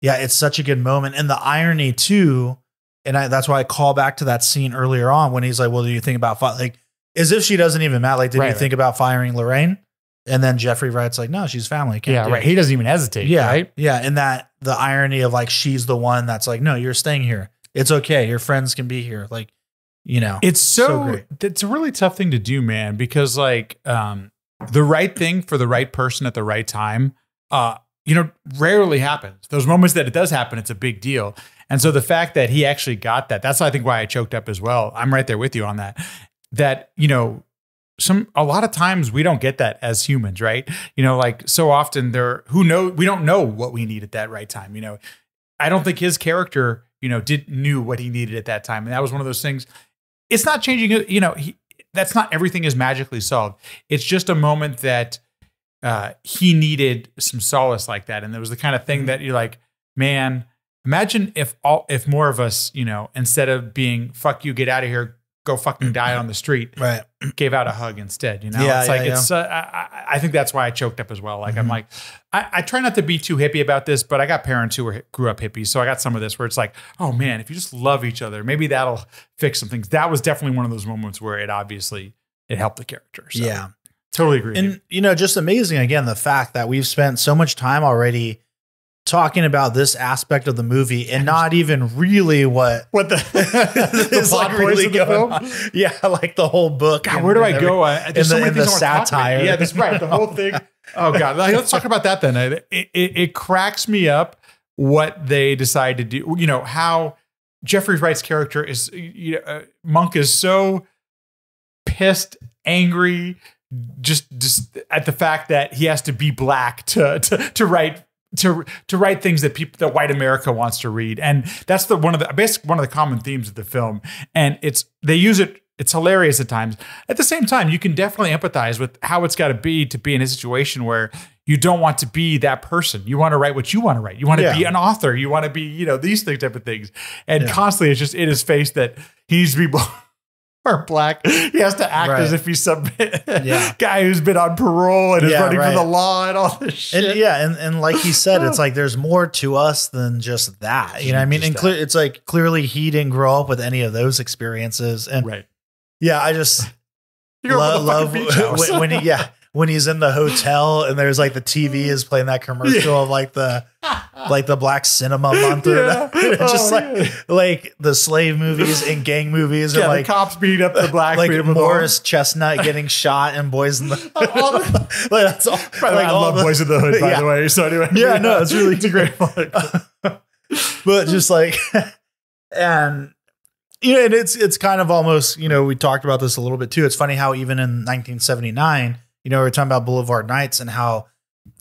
yeah, it's such a good moment. And the irony too, and that's why I call back to that scene earlier on when he's like, well, do you think about like, as if she doesn't even matter. Like, did you Right. think about firing Lorraine? And then Jeffrey writes like, no, she's family. Can't do it. He doesn't even hesitate. Yeah. Right. Yeah. And that the irony of like, she's the one that's like, no, you're staying here. It's okay. Your friends can be here. Like, you know, It's so great. it's a really tough thing to do, man, because like the right thing for the right person at the right time, rarely happens. Those moments that it does happen, it's a big deal. And so the fact that he actually got that, that's I think why I choked up as well. I'm right there with you on that. That, a lot of times we don't get that as humans, right? Like so often we don't know what we need at that right time. I don't think his character, knew what he needed at that time. And that was one of those things. It's not changing it, that's not everything is magically solved. It's just a moment that he needed some solace like that. And there was the kind of thing that you're like, man, imagine if more of us, instead of being fuck you, get out of here, go fucking die on the street, right, gave out a hug instead. Yeah, it's like it's. I think that's why I choked up as well. Like I'm like, I try not to be too hippie about this, but I got parents who grew up hippies, so I got some of this where it's like, oh man, if you just love each other, maybe that'll fix some things. That was definitely one of those moments where it helped the character. So, yeah, totally agree. And just amazing again the fact that we've spent so much time already talking about this aspect of the movie and not even really what the plot really points of the film. on. Yeah, like the whole book. God, where do I go? There's so many things I wanna talk about. Satire. Yeah, that's right. The whole thing. Oh God, let's talk about that then. It cracks me up what they decide to do. How Jeffrey Wright's character is. Monk is so pissed, angry, just at the fact that he has to be black to write. To write things that white America wants to read, and that's one of the common themes of the film. And they use it. It's hilarious at times. At the same time, you can definitely empathize with how it's got to be in a situation where you don't want to be that person. You want to write what you want to write. You want to be an author. You want to be these type of things. And constantly, it's just in his face that he needs to be or black. He has to act as if he's some guy who's been on parole and is running for the law and all this shit. And like he said, it's like there's more to us than just that. You know what I mean? And it's like clearly he didn't grow up with any of those experiences. And I just love when he's in the hotel and there's like the TV is playing that commercial of like the Black Cinema Month or just like the slave movies and gang movies and like the cops beat up the black like Morris Chestnut getting shot and Boys in the Hood. Like, that's all. Like, I love Boys in the Hood, by the way. So anyway, it's a great one. But just like and and it's kind of almost we talked about this a little bit too. It's funny how even in 1979. We're talking about Boulevard Nights and how,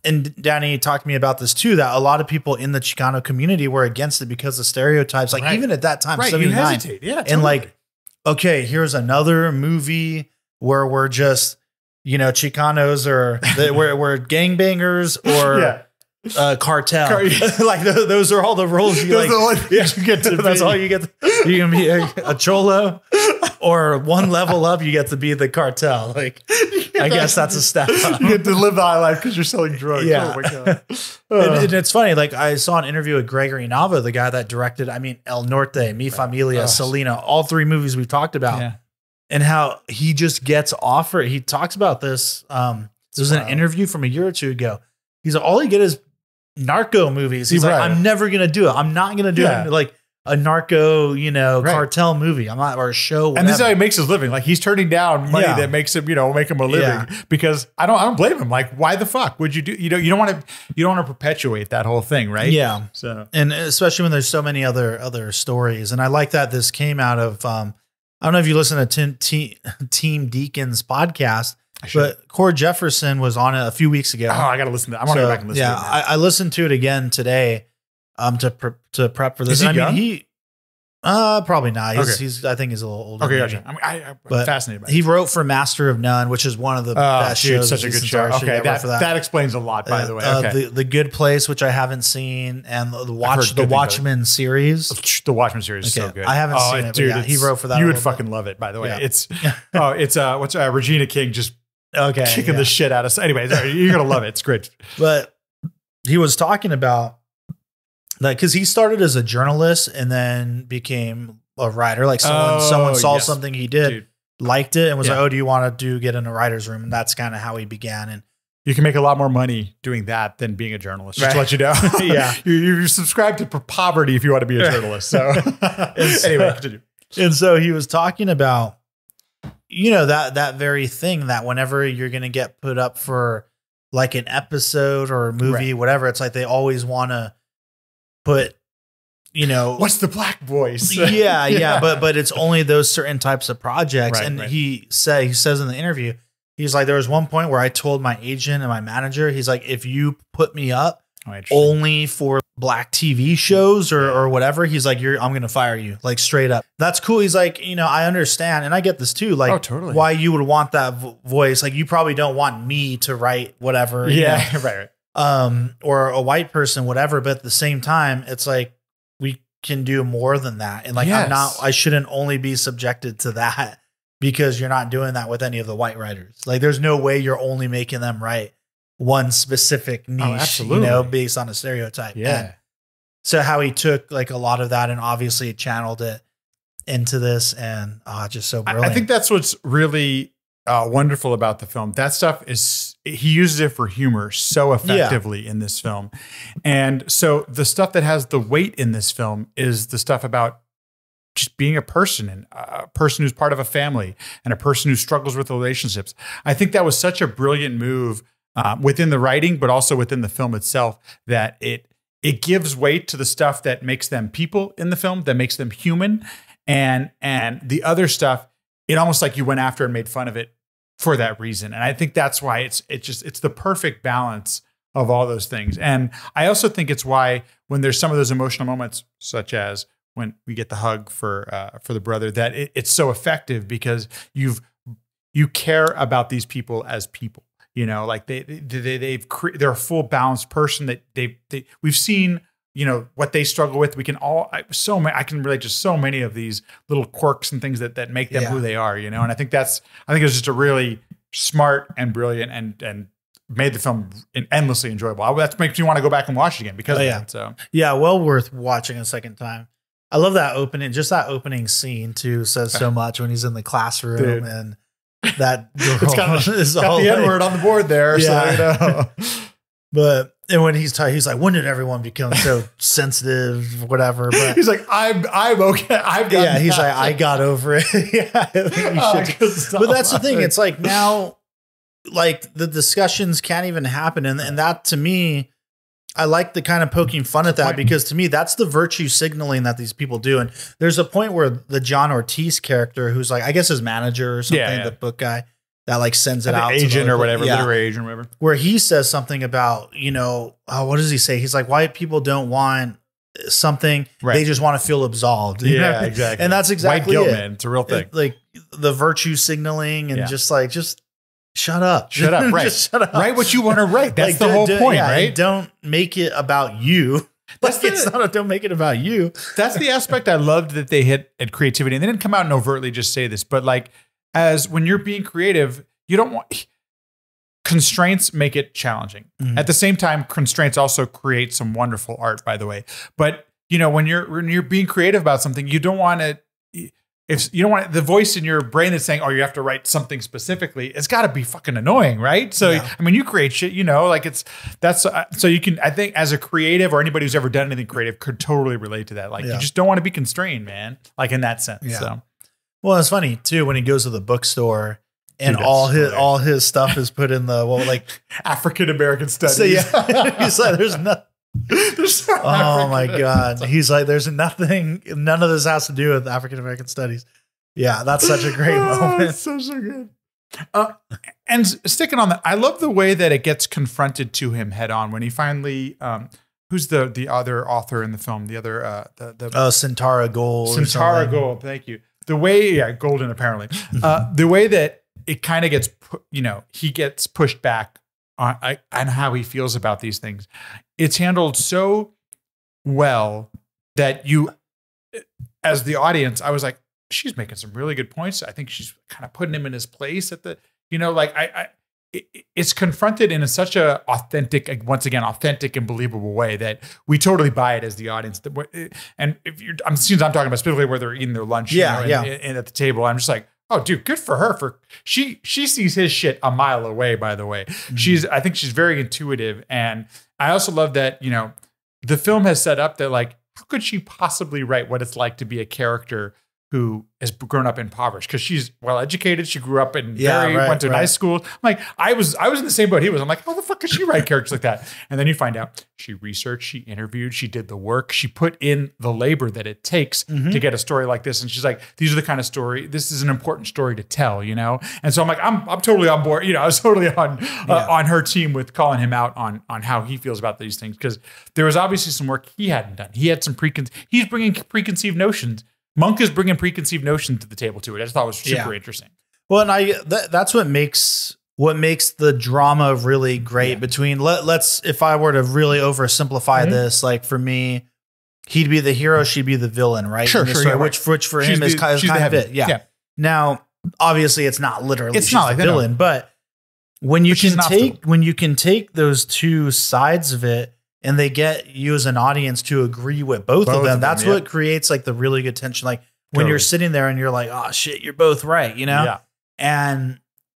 and Danny talked to me about this too, that a lot of people in the Chicano community were against it because of stereotypes. Like even at that time, 79, you hesitate. Yeah, totally. And like, okay, here's another movie where we're just, Chicanos or we're gangbangers or cartel. Like those are all the roles you you get to. That's all you get. You can be a cholo, or one level up, you get to be the cartel. Like. I guess that's a step up. You get to live the high life because you're selling drugs. Yeah. Oh my God. And it's funny. Like I saw an interview with Gregory Nava, the guy that directed, El Norte, Mi Familia, Selena, all three movies we've talked about, and how he just gets offered. He talks about this. This was an interview from a year or two ago. He's like, all he get is narco movies. He's like, I'm never going to do it. I'm not going to do it. Like a narco, cartel movie. I'm not, or a show. Whatever. And this is how he makes his living. Like he's turning down money that makes him, make him a living because I don't blame him. Like, why the fuck would you do, you don't want to perpetuate that whole thing. Right. Yeah. So, and especially when there's so many other stories. And I like that this came out of, I don't know if you listen to Team Deacon's podcast, but Cord Jefferson was on it a few weeks ago. Oh, I got to listen to that. I want to go back and listen to it. Yeah. I listened to it again today. To prep for this. Is he young? He probably not. He's I think he's a little older. Okay, gotcha. I'm fascinated by it. He wrote for Master of None, which is one of the best shows. Such a good show. Okay, that explains a lot, by the way. Okay. The Good Place, which I haven't seen, and the Watchmen series. The Watchmen series is so good. I haven't seen it, dude. He wrote for that. You would fucking love it, by the way. Yeah. It's what's Regina King just kicking the shit out of. Anyways, you're gonna love it. It's great. But he was talking about. Like, because he started as a journalist and then became a writer. Like someone saw something he did. Dude. liked it and was Yeah. like, oh, do you want to get in a writer's room? And that's kind of how he began. And You can make a lot more money doing that than being a journalist, just to let you know. Yeah. You're subscribed to poverty if you want to be a journalist. So anyway, continue. And so he was talking about, that very thing that whenever you're going to get put up for like an episode or a movie, whatever, it's like they always want to put, what's the black voice? yeah. But it's only those certain types of projects. Right, and right. he says in the interview, he's like, there was one point where I told my agent and my manager, he's like, if you put me up only for black TV shows or whatever, he's like, I'm going to fire you, like straight up. That's cool. He's like, I understand. And I get this too. Like, totally. Why you would want that voice. Like, you probably don't want me to write whatever. Yeah. Right. Or a white person, whatever. But at the same time, it's like, we can do more than that. And like, Yes. I shouldn't only be subjected to that because you're not doing that with any of the white writers. Like, there's no way you're only making them write one specific niche, absolutely. based on a stereotype. Yeah. And so how he took like a lot of that and obviously channeled it into this, and just so brilliant. I think that's what's really wonderful about the film. That stuff he uses it for humor so effectively in this film. And so the stuff that has the weight in this film is the stuff about just being a person, and a person who's part of a family, and a person who struggles with relationships. I think that was such a brilliant move within the writing, but also within the film itself, that it gives weight to the stuff that makes them people in the film, that makes them human. And the other stuff, it almost like you went after and made fun of it for that reason. And I think that's why it's the perfect balance of all those things. And I also think it's why when there's some of those emotional moments, such as when we get the hug for the brother, that it's so effective because you care about these people as people. Like they're a full balanced person that we've seen, what they struggle with. We can I can relate to so many of these little quirks and things that make them who they are, and I think it was just a really smart and brilliant and made the film endlessly enjoyable. That makes me want to go back and watch it again because of that. So yeah, well worth watching a second time. I love that opening scene too. Says so much when he's in the classroom and that girl is got the N-word on the board there. Yeah. So, but and when he's like, when did everyone become so sensitive, whatever? But he's like, I'm okay. He's like, I got over it. Yeah, but that's the thing. It's like now, like the discussions can't even happen, and that to me, I like the kind of poking fun at that because to me, that's the virtue signaling that these people do. And there's a point where the John Ortiz character, who's like, I guess his manager or something, the book guy that like sends it out, agent or whatever, literary agent or whatever, where he says something about, what does he say? He's like, white people don't want something. They just want to feel absolved. Yeah, exactly. And that's exactly white guilt, it. man. It's a real thing. Like the virtue signaling and just shut up. Shut up. Right. Just shut up. Write what you want to write. That's the whole point, right? Don't make it about you. Don't make it about you. That's the aspect I loved that they hit at creativity. And they didn't come out and overtly just say this, but like, as when you're being creative, you don't want constraints make it challenging. Mm-hmm. At the same time, constraints also create some wonderful art, by the way. But when you're being creative about something, you don't want to. If you don't want the voice in your brain that's saying, "Oh, you have to write something specifically," it's got to be fucking annoying, right? So, I mean, you create shit, so you can. I think as a creative or anybody who's ever done anything creative could totally relate to that. Like, you just don't want to be constrained, man. Like in that sense. Yeah. So, well, it's funny too when he goes to the bookstore and all his stuff is put in the African American studies. So he's like, there's nothing. Oh my God. He's like, there's nothing, none of this has to do with African American studies. Yeah, that's such a great moment. So good. And sticking on that, I love the way that it gets confronted to him head on when he finally, who's the other author in the film? The other, Centaura Gold. Centaura Gold. Thank you. The way, Golden apparently. The way that it kind of gets, he gets pushed back on how he feels about these things. It's handled so well that you, as the audience, I was like, she's making some really good points. I think she's kind of putting him in his place at the, it's confronted in such a authentic, once again, authentic and believable way that we totally buy it as the audience. And if I'm talking about specifically where they're eating their lunch, and at the table, I'm just like, Oh, dude, good for her. She sees his shit a mile away, by the way. I think she's very intuitive. And I also love that, the film has set up that, like, how could she possibly write what it's like to be a character who has grown up impoverished? Because she's well educated. She grew up in went to nice school. I'm like, I was in the same boat he was. I'm like, how the fuck could she write characters like that? And then you find out she researched, she interviewed, she did the work, she put in the labor that it takes to get a story like this. And she's like, these are the kind of story. This is an important story to tell, And so I'm like, I'm totally on board. I was totally on her team with calling him out on how he feels about these things, because there was obviously some work he hadn't done. He had some he's bringing preconceived notions. Monk is bringing preconceived notions to the table too. I just thought it was super interesting. Well, and that's what makes the drama really great between let's if I were to really oversimplify this, like for me, he'd be the hero, she'd be the villain, right? Sure, story, which for him is kind of it. Yeah. Now, obviously, it's not literally it's not like the villain, but when you can take those two sides of it, and they get you as an audience to agree with both of them. That's what creates like the really good tension. Like when you're sitting there and you're like, oh shit, you're both right, Yeah. And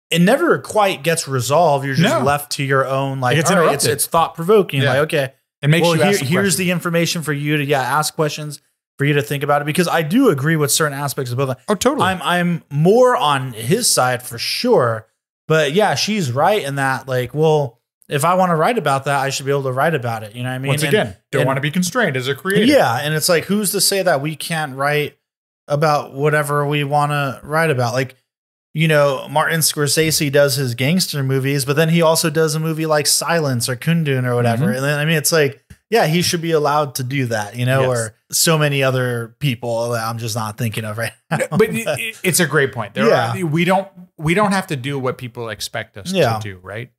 it never quite gets resolved. You're just left to your own, like, it's thought provoking. Like, okay, it makes you ask here's the information for you to ask questions, for you to think about it. Because I do agree with certain aspects of both. Oh, totally. I'm more on his side for sure. But yeah, she's right in that, like, well, if I want to write about that, I should be able to write about it. You know what I mean? Once again, don't want to be constrained as a creator. Yeah. And it's like, who's to say that we can't write about whatever we want to write about? Like, Martin Scorsese does his gangster movies, but then he also does a movie like Silence or Kundun or whatever. And then, it's like, yeah, he should be allowed to do that, or so many other people that I'm just not thinking of right now. But it's a great point. We don't have to do what people expect us to do, right?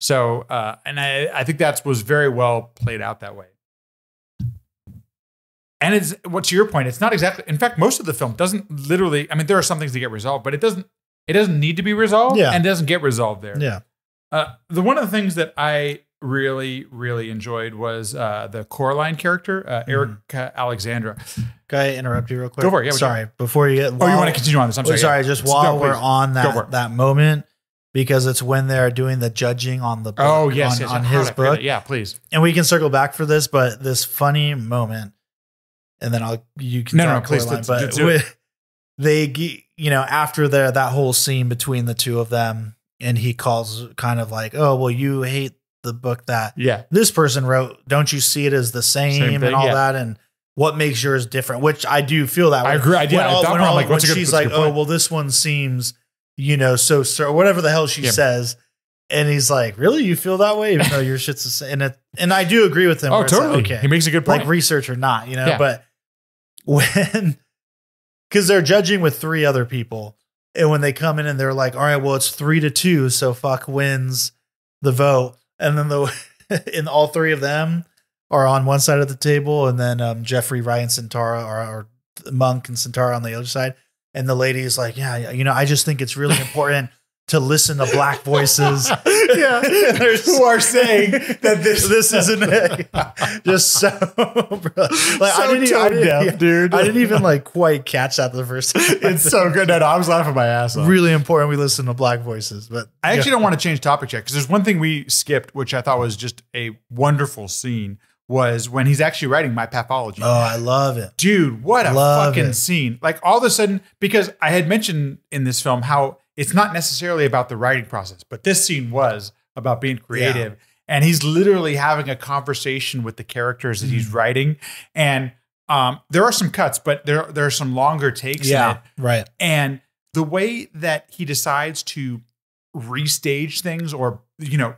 So, and I think that was very well played out that way. And what's your point? It's not exactly, in fact, most of the film doesn't literally, there are some things that get resolved, but it doesn't need to be resolved and it doesn't get resolved there. Yeah. One of the things that I really, really enjoyed was the Coraline character, Erica Alexandra. Can I interrupt you real quick? Go for it. Yeah, sorry. Before you get, you want to continue on this? I'm sorry. Sorry. Just while we're on that moment, because it's when they're doing the judging on the book, on his book. Yeah, please. And we can circle back for this, but this funny moment, and then you can talk please. But they, after that whole scene between the two of them, and he calls kind of like, oh, well, you hate the book that this person wrote. Don't you see it as the same thing, and all that? And what makes yours different? Which I do feel that way. I agree. When she's like, oh, well, this one seems, so whatever the hell she says. And he's like, really? You feel that way? Even though your shit's the same. And I do agree with him. Oh, totally. Like, okay. He makes a good point. Like research or not, but because they're judging with 3 other people. And when they come in and they're like, all right, well, it's 3-2. So fuck wins the vote. And then and all 3 of them are on one side of the table. And then Jeffrey, Ryan, Centaura, or Monk and Centaura on the other side. And the lady is like, yeah, I just think it's really important to listen to black voices. Who are saying that this isn't it. Just so, bro. Like, dude. I didn't even like quite catch that the first time. It's so good. No, I was laughing my ass off. Really important we listen to black voices. But I actually don't want to change topic yet, because there's one thing we skipped, which I thought was just a wonderful scene, was when he's actually writing My Pathology. Oh, I love it. Dude, what a fucking scene. Like, all of a sudden, because I had mentioned in this film how it's not necessarily about the writing process, but this scene was about being creative. And he's literally having a conversation with the characters that he's writing. And there are some cuts, but there are some longer takes in it. Right. And the way that he decides to restage things, or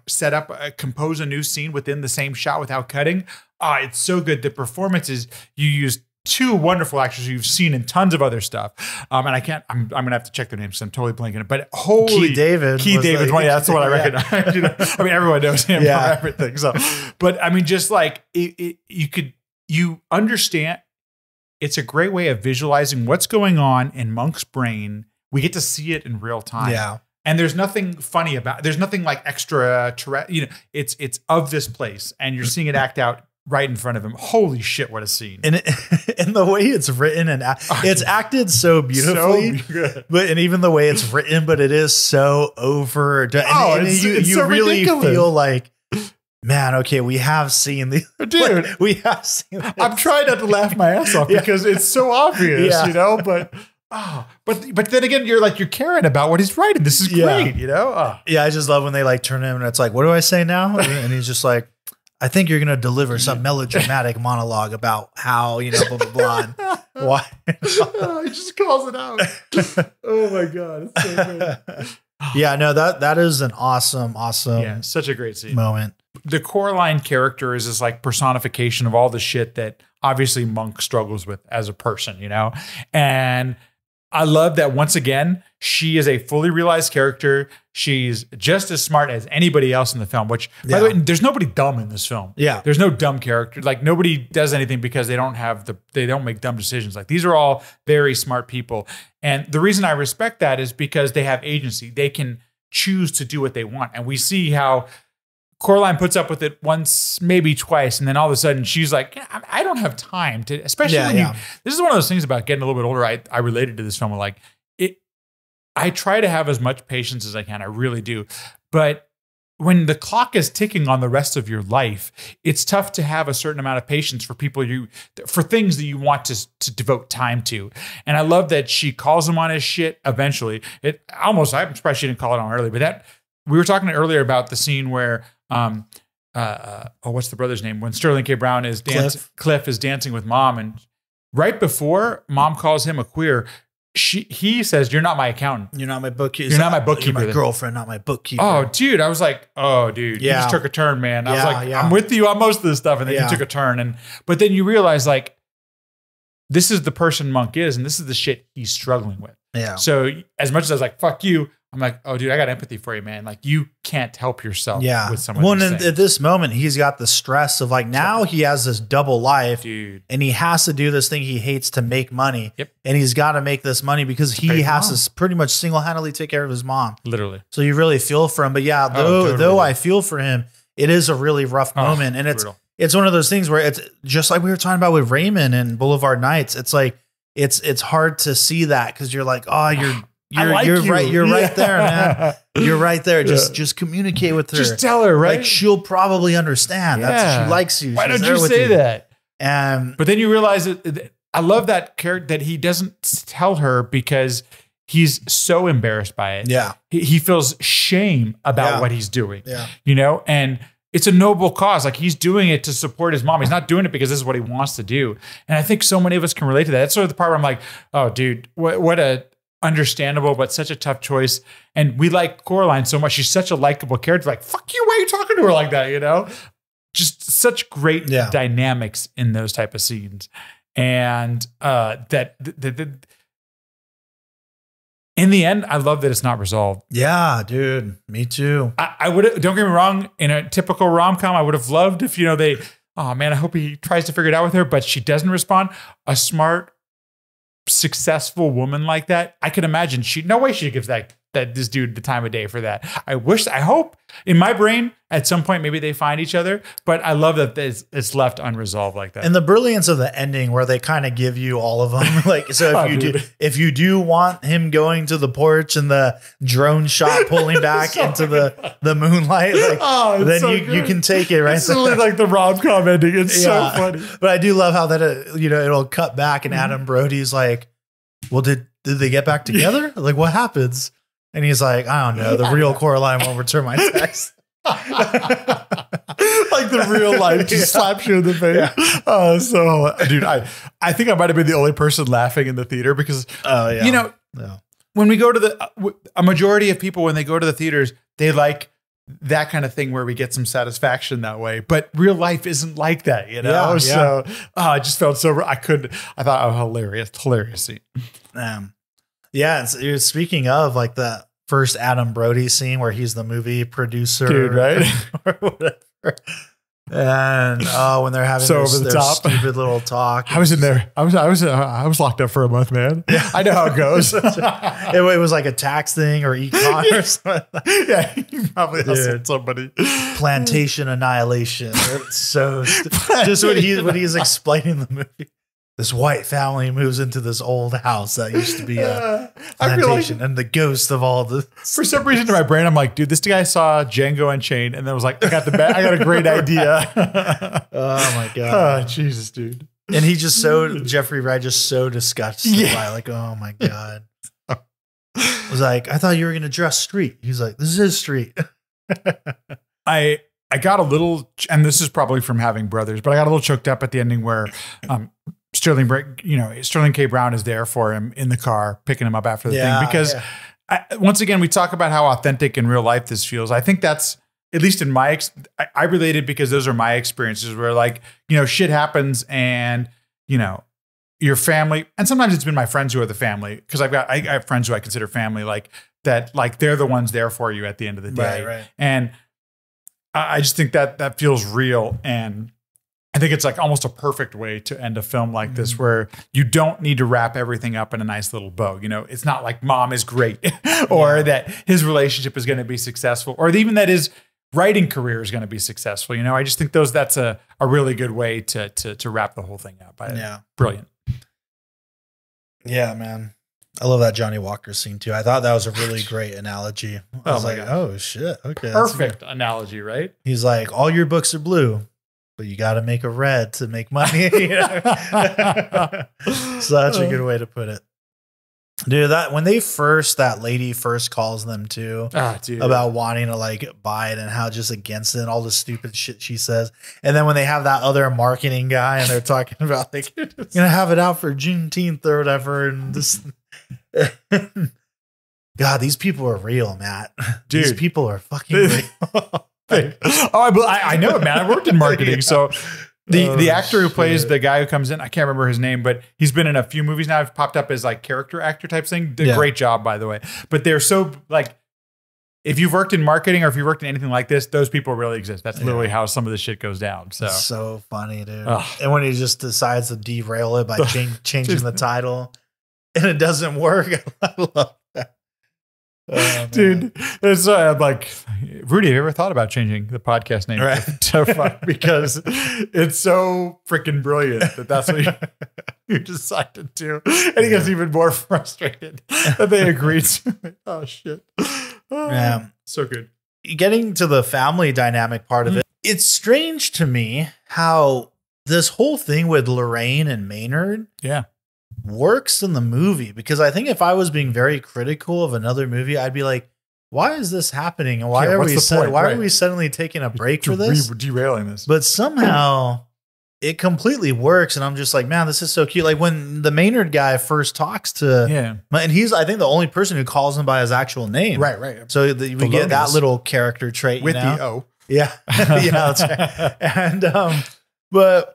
set up compose a new scene within the same shot without cutting, it's so good. The performances, you use 2 wonderful actors you've seen in tons of other stuff, and I'm gonna have to check their names because I'm totally blanking it, but holy Keith David, that's the one I recognize. Everyone knows him for everything. So, but just like you understand, it's a great way of visualizing what's going on in Monk's brain. We get to see it in real time. Yeah. And there's nothing funny about it. There's nothing like extra, it's of this place, and you're seeing it act out right in front of him. Holy shit, what a scene. And and the way it's written and it's acted so beautifully, and even the way it's written, but it is so over. You so really ridiculous. Feel like, man, okay, we have seen the dude. Like, we have seen this. I'm trying not to laugh my ass off because it's so obvious, you know, but then again, you're caring about what he's writing. This is great, you know? Yeah, I just love when they like turn him and it's like, what do I say now? And he's just like, I think you're going to deliver some melodramatic monologue about how, you know, blah, blah, blah. Why? He just calls it out. Oh my God. It's so good. Yeah, no, that is an awesome, such a great scene moment. The Coraline character is this like personification of all the shit that obviously Monk struggles with as a person, you know? And I love that once again, she is a fully realized character. She's just as smart as anybody else in the film, which, by the way, there's nobody dumb in this film. Yeah. There's no dumb character. Like, nobody does anything because they don't make dumb decisions. Like, these are all very smart people. And the reason I respect that is because they have agency. They can choose to do what they want. And we see how Coraline puts up with it once, maybe twice, and then all of a sudden she's like, I don't have time to, especially when this is one of those things about getting a little bit older. I related to this film. Like, I try to have as much patience as I can. I really do. But when the clock is ticking on the rest of your life, it's tough to have a certain amount of patience for for things that you want to devote time to. And I love that she calls him on his shit eventually. I'm surprised she didn't call it on early, but we were talking earlier about the scene where, what's the brother's name? When Sterling K. Brown is Cliff is dancing with Mom, and right before Mom calls him a queer, he says, "You're not my accountant. You're not my bookkeeper. You're not my bookkeeper. You're my girlfriend, not my bookkeeper." Oh, dude, I was like, "Oh, dude, you just took a turn, man." I was like, "I'm with you on most of this stuff," and then you took a turn, but then you realize like, this is the person Monk is, and this is the shit he's struggling with. Yeah. So as much as I was like, "Fuck you," I'm like, "Oh, dude, I got empathy for you, man. Like, you can't help yourself with someone." Well, and at this moment, he's got the stress of like, now he has this double life, dude, and he has to do this thing he hates to make money. Yep. And he's got to make this money because he has to pretty much single-handedly take care of his mom. Literally. So you really feel for him. But yeah, though I feel for him, it is a really rough moment. And it's one of those things where it's just like we were talking about with Raymond and Boulevard Nights. It's like, it's hard to see that because you're like, oh, you're right. You're right there, man. You're right there. Just communicate with her. Just tell her, right? Like, she'll probably understand. She likes you. Why don't you say that? But then you realize that I love that character that he doesn't tell her because he's so embarrassed by it. Yeah. He feels shame about what he's doing. Yeah. You know, and it's a noble cause. Like, he's doing it to support his mom. He's not doing it because this is what he wants to do. And I think so many of us can relate to that. That's sort of the part where I'm like, oh, dude, what a understandable, but such a tough choice. And we like Coraline so much. She's such a likable character. Like, fuck you, why are you talking to her like that? You know, just such great dynamics in those type of scenes. And in the end, I love that it's not resolved. Yeah, dude, me too. I would, don't get me wrong, in a typical rom-com, I would have loved if, you know, oh man, I hope he tries to figure it out with her, but she doesn't respond. A smart, successful woman like that, I can imagine no way she gives that this dude the time of day for that. I hope in my brain at some point maybe they find each other, but I love that it's left unresolved like that. And the brilliance of the ending where they kind of give you all of them. Like, so if you do want him going to the porch and the drone shot pulling back into the moonlight, like, then you can take it, right? It's really like the rom-com ending. It's so funny. But I do love how that it'll cut back and Adam Brody's like, well, did they get back together? Like, what happens? And he's like, I don't know. The real Coraline won't return my text. Like the real life just slaps you in the face. Yeah. So, dude, I think I might have been the only person laughing in the theater because, you know, when we go to a majority of people, when they go to the theaters, they like that kind of thing where we get some satisfaction that way. But real life isn't like that, you know? Yeah, so I just felt I thought, hilarious scene. Yeah, speaking of like the first Adam Brody scene where he's the movie producer, dude, right? Or whatever. And when they're having So their, over the their top. stupid little talk. I was in there. I was locked up for a month, man. I know how it goes. It was like a tax thing or e-commerce. Yeah, you probably hustled somebody. Plantation annihilation. It's so just when he's explaining the movie. This white family moves into this old house that used to be a plantation, and the ghost of all the. For some reason in my brain, I'm like, dude, this guy saw Django Unchained, and then was like, I got a great idea. Oh my god, oh, Jesus, dude. And he just Jeffrey Wright just so disgusted by like, oh my god. I was like, I thought you were gonna dress street. He's like, this is street. I got a little, and this is probably from having brothers, but I got a little choked up at the ending where Sterling K. Brown is there for him in the car, picking him up after the thing. Because once again, we talk about how authentic in real life this feels. I think that's, at least in my, I related because those are my experiences where like, shit happens and, your family, and sometimes it's been my friends who are the family, because I have friends who I consider family, like that, like they're the ones there for you at the end of the day. Right. And I just think that feels real. And I think it's like almost a perfect way to end a film like this, where you don't need to wrap everything up in a nice little bow. It's not like mom is great or that his relationship is going to be successful, or even that his writing career is going to be successful. I just think that's a really good way to wrap the whole thing up. Brilliant. Yeah, man. I love that Johnny Walker scene too. I thought that was a really great analogy. I was like, oh shit. Okay. Perfect analogy, right? He's like, all your books are blue, but you got to make a red to make money. Such a good way to put it. Dude, when that lady first calls them too about wanting to like buy it and how just against it and all the stupid shit she says. And then when they have that other marketing guy and they're talking about like, you're going to have it out for Juneteenth or whatever. And this, God, these people are real, Matt. Dude. These people are fucking real. I know it, man. I worked in marketing. So the actor who plays the guy who comes in, I can't remember his name, but he's been in a few movies now. I've popped up as like character actor type thing. Did a great job, by the way. But they're so like, if you've worked in marketing or if you've worked in anything like this, those people really exist. That's literally how some of this shit goes down. So funny, dude. And when he just decides to derail it by changing the title and it doesn't work. I love that. Oh, dude, it's like, Rudy, have you ever thought about changing the podcast name to fuck? Because it's so freaking brilliant that's what you decided to. And he gets even more frustrated that they agreed to it. Oh, shit. So good. Getting to the family dynamic part of it, it's strange to me how this whole thing with Lorraine and Maynard works in the movie, because I think if I was being very critical of another movie, I'd be like, why is this happening? And why are we suddenly taking a break for this? Derailing this. But somehow it completely works. And I'm just like, man, this is so cute. Like when the Maynard guy first talks to, and he's, I think, the only person who calls him by his actual name. Right. So we get that little character trait with the O. Yeah. That's right. And, but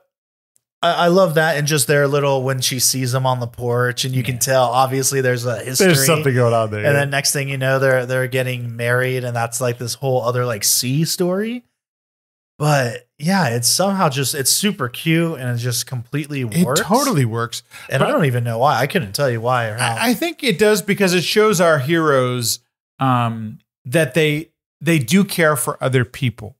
I love that. And just their little, when she sees him on the porch and you can tell, obviously there's a history. There's something going on there. And then next thing you know, they're getting married, and that's like this whole other like C story. But yeah, it's somehow it's super cute and it just completely works. It totally works. And I don't even know why. I couldn't tell you why or how. I think it does because it shows our heroes that they do care for other people.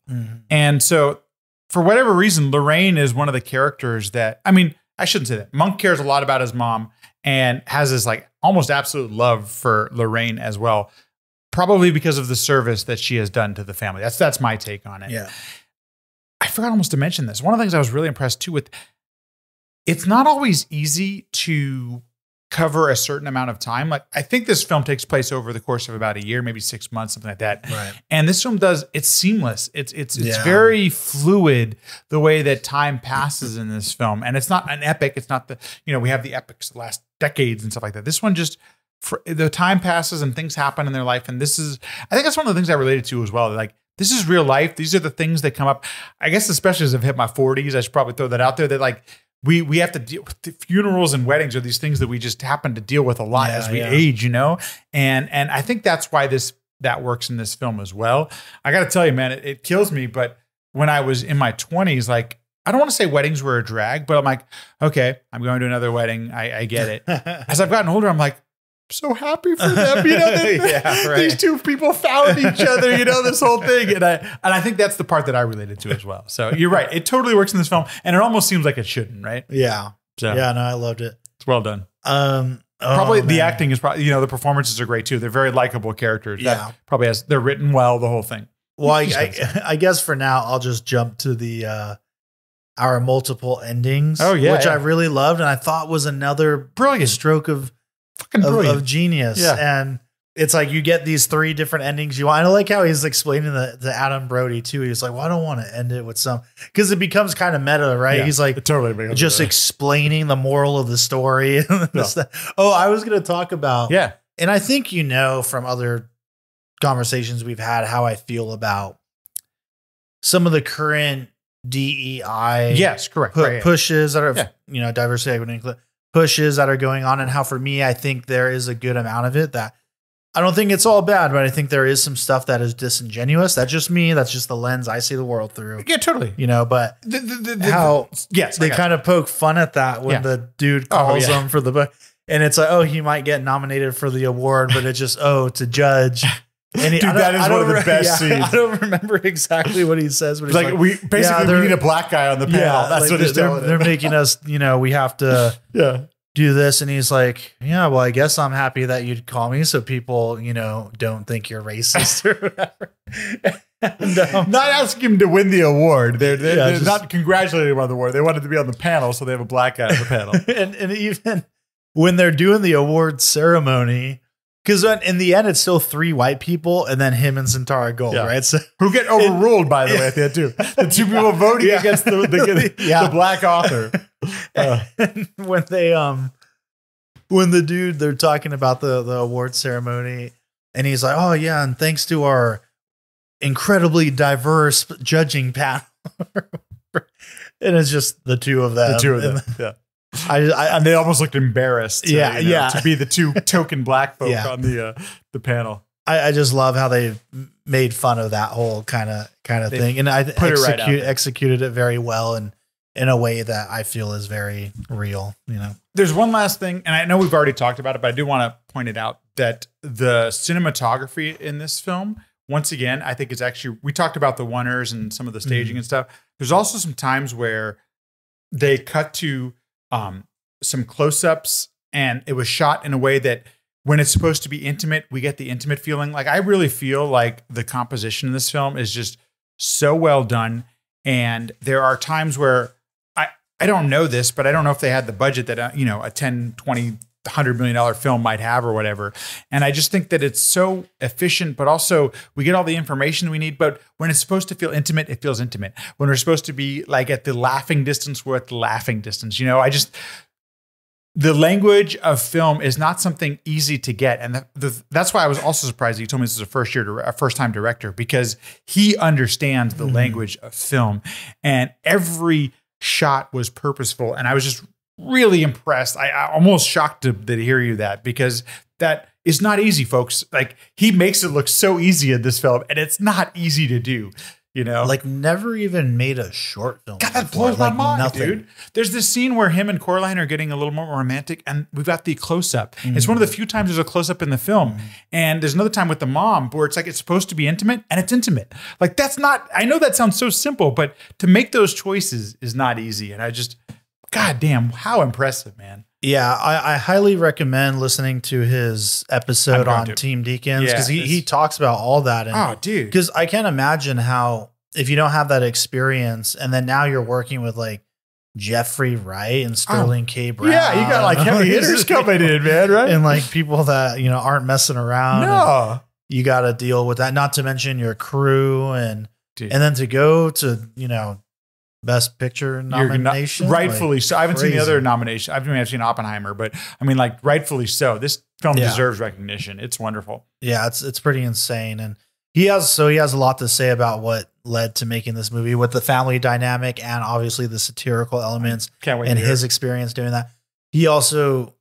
And so for whatever reason, Lorraine is one of the characters that, I mean, I shouldn't say that. Monk cares a lot about his mom and has this like almost absolute love for Lorraine as well. Probably because of the service that she has done to the family. That's my take on it. Yeah. I forgot almost to mention this. One of the things I was really impressed too with, it's not always easy to cover a certain amount of time. Like I think this film takes place over the course of about a year, maybe 6 months, something like that. Right. And this film it's seamless. It's very fluid the way that time passes in this film. And it's not an epic. It's not we have the epics the last decades and stuff like that. This one just, the time passes and things happen in their life. And I think that's one of the things I related to as well. Like, this is real life. These are the things that come up. I guess, especially as I've hit my 40s, I should probably throw that out there, that like, we have to deal with the funerals and weddings are these things that we just happen to deal with a lot as we age, And I think that's why that works in this film as well. I got to tell you, man, it kills me, but when I was in my 20s, like, I don't want to say weddings were a drag, but I'm like, okay, I'm going to another wedding. I get it. As I've gotten older, I'm like, so happy for them. You know, these two people found each other, you know, this whole thing. And I think that's the part that I related to as well. So you're right. It totally works in this film. And it almost seems like it shouldn't, right? Yeah. So yeah, no, I loved it. It's well done. Probably the acting is probably, you know, the performances are great too. They're very likable characters. Yeah. That they're written well, the whole thing. Well, I guess for now, I'll just jump to the our multiple endings. Oh, yeah, which I really loved, and I thought was another brilliant stroke of genius. Yeah. And it's like you get these 3 different endings you want. And I like how he's explaining to Adam Brody too. He's like, well, I don't want to end it with some, because it becomes kind of meta, right? Yeah, he's like just explaining the moral of the story. Oh, I was going to talk about, and I think, you know, from other conversations we've had, how I feel about some of the current DEI pushes that are, you know, diversity, equity, inclusion pushes that are going on, and how for me, I think there is a good amount of it that I don't think it's all bad, but I think there is some stuff that is disingenuous. That's just me. That's just the lens I see the world through. Yeah, totally. You know, but they kind of poke fun at that when the dude calls them for the book, and it's like, oh, he might get nominated for the award, but it's just, to judge. And that is one of the best scenes. I don't remember exactly what he says, but it's like we need a black guy on the panel. That's like what he's telling. They're making us, you know, we have to do this. And he's like, yeah, well, I guess I'm happy that you'd call me so people, you know, don't think you're racist or whatever. And, not asking him to win the award. They're not congratulating him on the award. They wanted to be on the panel, so they have a black guy on the panel. and even when they're doing the award ceremony, because in the end, it's still 3 white people and then him and Santara Gold, right? So, who get overruled, by the way, at the end, too. The 2 people voting against the black author. And when they, when the dude, they're talking about the award ceremony, and he's like, oh, yeah, and thanks to our incredibly diverse judging panel. And it's just the 2 of them. The 2 of them, yeah. And they almost looked embarrassed to be the 2 token black folk on the panel. I just love how they made fun of that whole kind of thing, and I executed it very well and in a way that I feel is very real. You know, there's one last thing, and I know we've already talked about it, but I do want to point it out that the cinematography in this film, once again, I think it's actually, we talked about the oneers and some of the staging and stuff. There's also some times where they cut to some close-ups, and it was shot in a way that when it's supposed to be intimate, we get the intimate feeling. Like, I really feel like the composition in this film is just so well done. And there are times where I don't know this, but I don't know if they had the budget that, you know, a 10, 20, $100 million film might have or whatever. And I just think that it's so efficient, but also we get all the information we need. But when it's supposed to feel intimate, it feels intimate. When we're supposed to be like at the laughing distance, we're at the laughing distance. You know, the language of film is not something easy to get. And that's why I was also surprised that you told me this is a first-time director, because he understands the language of film, and every shot was purposeful. And I was just really impressed. I almost shocked to hear you that, because that is not easy, folks. Like, he makes it look so easy in this film, and it's not easy to do. You know, like, never even made a short film. God, that blows my mind, dude. There's this scene where him and Coraline are getting a little more romantic, and we've got the close-up. It's one of the few times there's a close-up in the film. And there's another time with the mom where it's like it's supposed to be intimate, and it's intimate. Like, that's not, I know that sounds so simple, but to make those choices is not easy. And I just, God damn, how impressive, man. Yeah, I highly recommend listening to his episode on Team Deacons, because he talks about all that. And, dude. Because I can't imagine how, if you don't have that experience, and then now you're working with like Jeffrey Wright and Sterling K. Brown. Yeah, you got like heavy hitters coming in, man, right? And like people that, you know, aren't messing around. No. You got to deal with that, not to mention your crew, and then to go to, you know, Best Picture nomination. Rightfully so. I haven't seen the other nomination. I've seen Oppenheimer, but I mean, like, rightfully so. This film deserves recognition. It's wonderful. Yeah, it's pretty insane. And he has a lot to say about what led to making this movie, with the family dynamic and obviously the satirical elements. Can't wait and his experience doing that. He also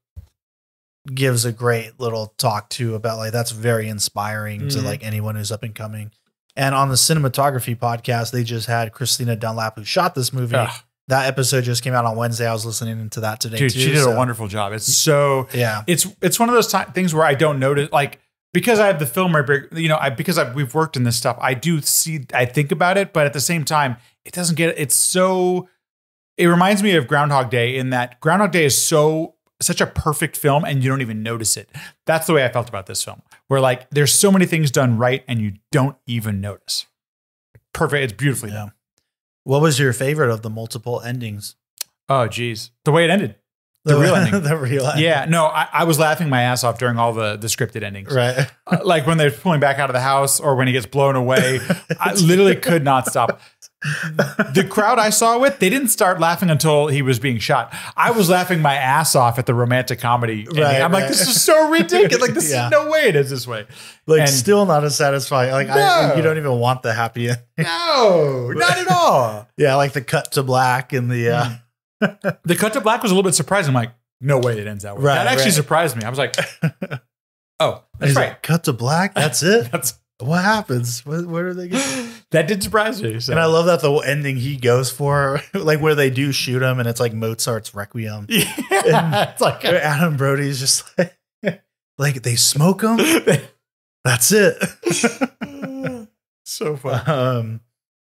gives a great little talk too about, like, that's very inspiring to like anyone who's up and coming And on the cinematography podcast, they just had Christina Dunlap, who shot this movie. Ugh. That episode just came out on Wednesday. I was listening to that today, Dude, too. she did a wonderful job. It's so, yeah. It's one of those things where I don't notice, like, because I have the film, we've worked in this stuff, I think about it, but at the same time, it doesn't get, it reminds me of Groundhog Day in that Groundhog Day is such a perfect film and you don't even notice it. That's the way I felt about this film, where like there's so many things done right and you don't even notice. Perfect. It's beautifully done. What was your favorite of the multiple endings? Oh, geez. The way it ended. The real ending. The real ending. Yeah. No, I was laughing my ass off during all the scripted endings. Right. Like when they're pulling back out of the house or when he gets blown away. I literally could not stop. The crowd I saw they didn't start laughing until he was being shot. I was laughing my ass off at the romantic comedy. Right, I'm like, this is so ridiculous. Like, this is no way it is this way. Like, still not as satisfying. Like, no. You don't even want the happy ending. No, not at all. Yeah, like the cut to black and the... The cut to black was a little bit surprising. I'm like, no way it ends that way. Right, that actually surprised me. I was like, oh, that's right. Like, cut to black? That's it? That's what happens? Where do they get? That did surprise me. So. And I love that the ending he goes for, like where they do shoot him and it's like Mozart's Requiem. Yeah. It's like Adam Brody's just like they smoke him. That's it. So fun.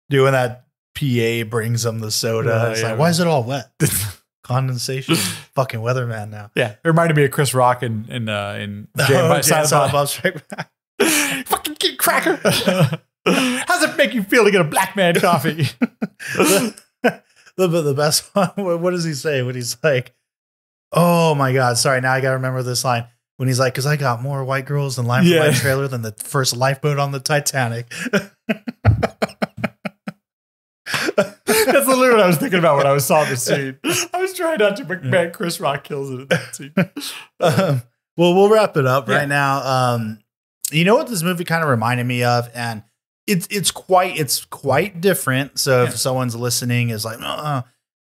Doing that PA brings him the soda. It's like, why is it all wet? Condensation. Fucking weatherman now. Yeah. It reminded me of Chris Rock in Silent Bob Strike Back. Fucking kid cracker. How's it make you feel to get a black man coffee? The best one, what does he say when he's like, oh my God, sorry, now I got to remember this line. When he's like, because I got more white girls in line for my trailer than the first lifeboat on the Titanic. That's literally what I was thinking about when I saw the scene. I was trying not to, but man, Chris Rock kills it in that scene. Well, we'll wrap it up right now. You know what this movie kind of reminded me of, and it's quite different. So if someone's listening is like,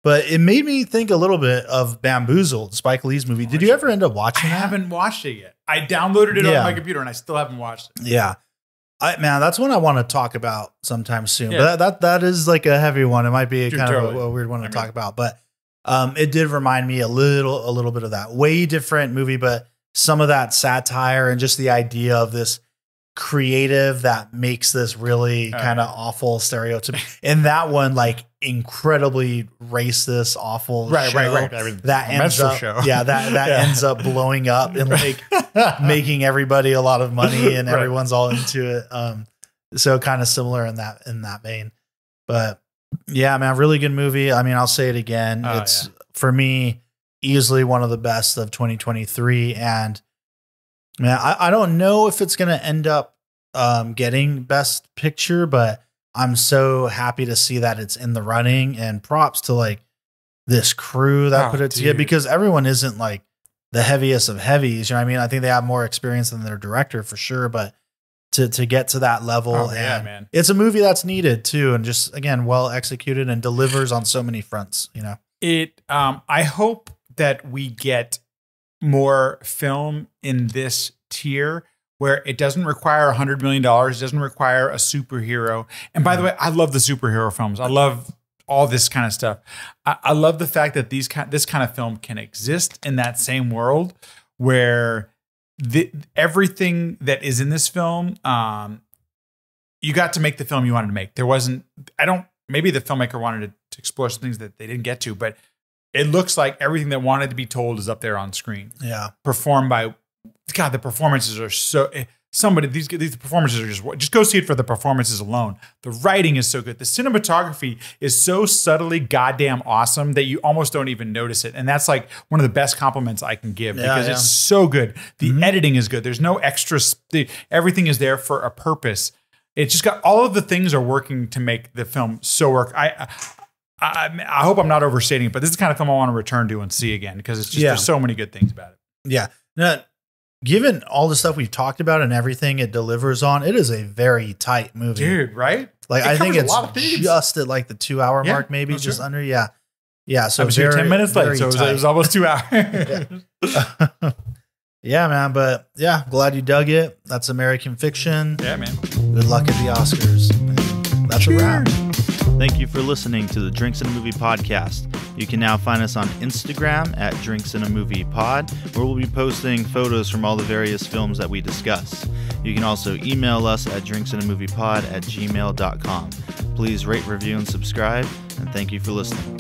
but it made me think a little bit of Bamboozled, Spike Lee's movie. Did you ever end up watching that? I haven't watched it yet. I downloaded it on my computer and I still haven't watched it. Yeah. Man, that's one I want to talk about sometime soon. Yeah. But that is like a heavy one. It might be kind of a weird one to talk about, but it did remind me a little bit of that. Way different movie, but some of that satire and just the idea of this creative that makes this really kind of awful stereotype. And that one, like incredibly racist, awful right. That ends up, that ends up blowing up and like making everybody a lot of money and everyone's all into it. So kind of similar in that vein. But yeah, man, really good movie. I mean, I'll say it again. It's for me easily one of the best of 2023. And man, I don't know if it's going to end up getting Best Picture, but I'm so happy to see that it's in the running, and props to like this crew that put it together, because everyone isn't like the heaviest of heavies. You know what I mean? I think they have more experience than their director for sure, but to get to that level, man, it's a movie that's needed too. And just, again, well executed and delivers on so many fronts, you know? I hope that we get more film in this tier where it doesn't require $100 million, it doesn't require a superhero. And by the way, I love the superhero films. I love all this kind of stuff. I love the fact that this kind of film can exist in that same world where everything that is in this film, you got to make the film you wanted to make. Maybe the filmmaker wanted to explore some things that they didn't get to, but it looks like everything that wanted to be told is up there on screen. Yeah. Performed by, God, the performances are so, these performances are just go see it for the performances alone. The writing is so good. The cinematography is so subtly goddamn awesome that you almost don't even notice it. And that's like one of the best compliments I can give, because it's so good. The editing is good. There's no extra, everything is there for a purpose. It's just got, all of the things are working to make the film so work. I hope I'm not overstating it, but this is the kind of film I want to return to and see again, because it's just, there's so many good things about it. Yeah. Now, given all the stuff we've talked about and everything it delivers on, it is a very tight movie. Dude, right? Like, I think it's just at like the 2 hour mark, maybe just under. Yeah. Yeah. So I was here 10 minutes late, so it was almost 2 hours. Yeah, man. But yeah, glad you dug it. That's American Fiction. Yeah, man. Good luck at the Oscars. And that's a wrap. Thank you for listening to the Drinks in a Movie podcast. You can now find us on Instagram at Drinks in a Movie Pod, where we'll be posting photos from all the various films that we discuss. You can also email us at drinksinamoviepod@gmail.com. Please rate, review, and subscribe, and thank you for listening.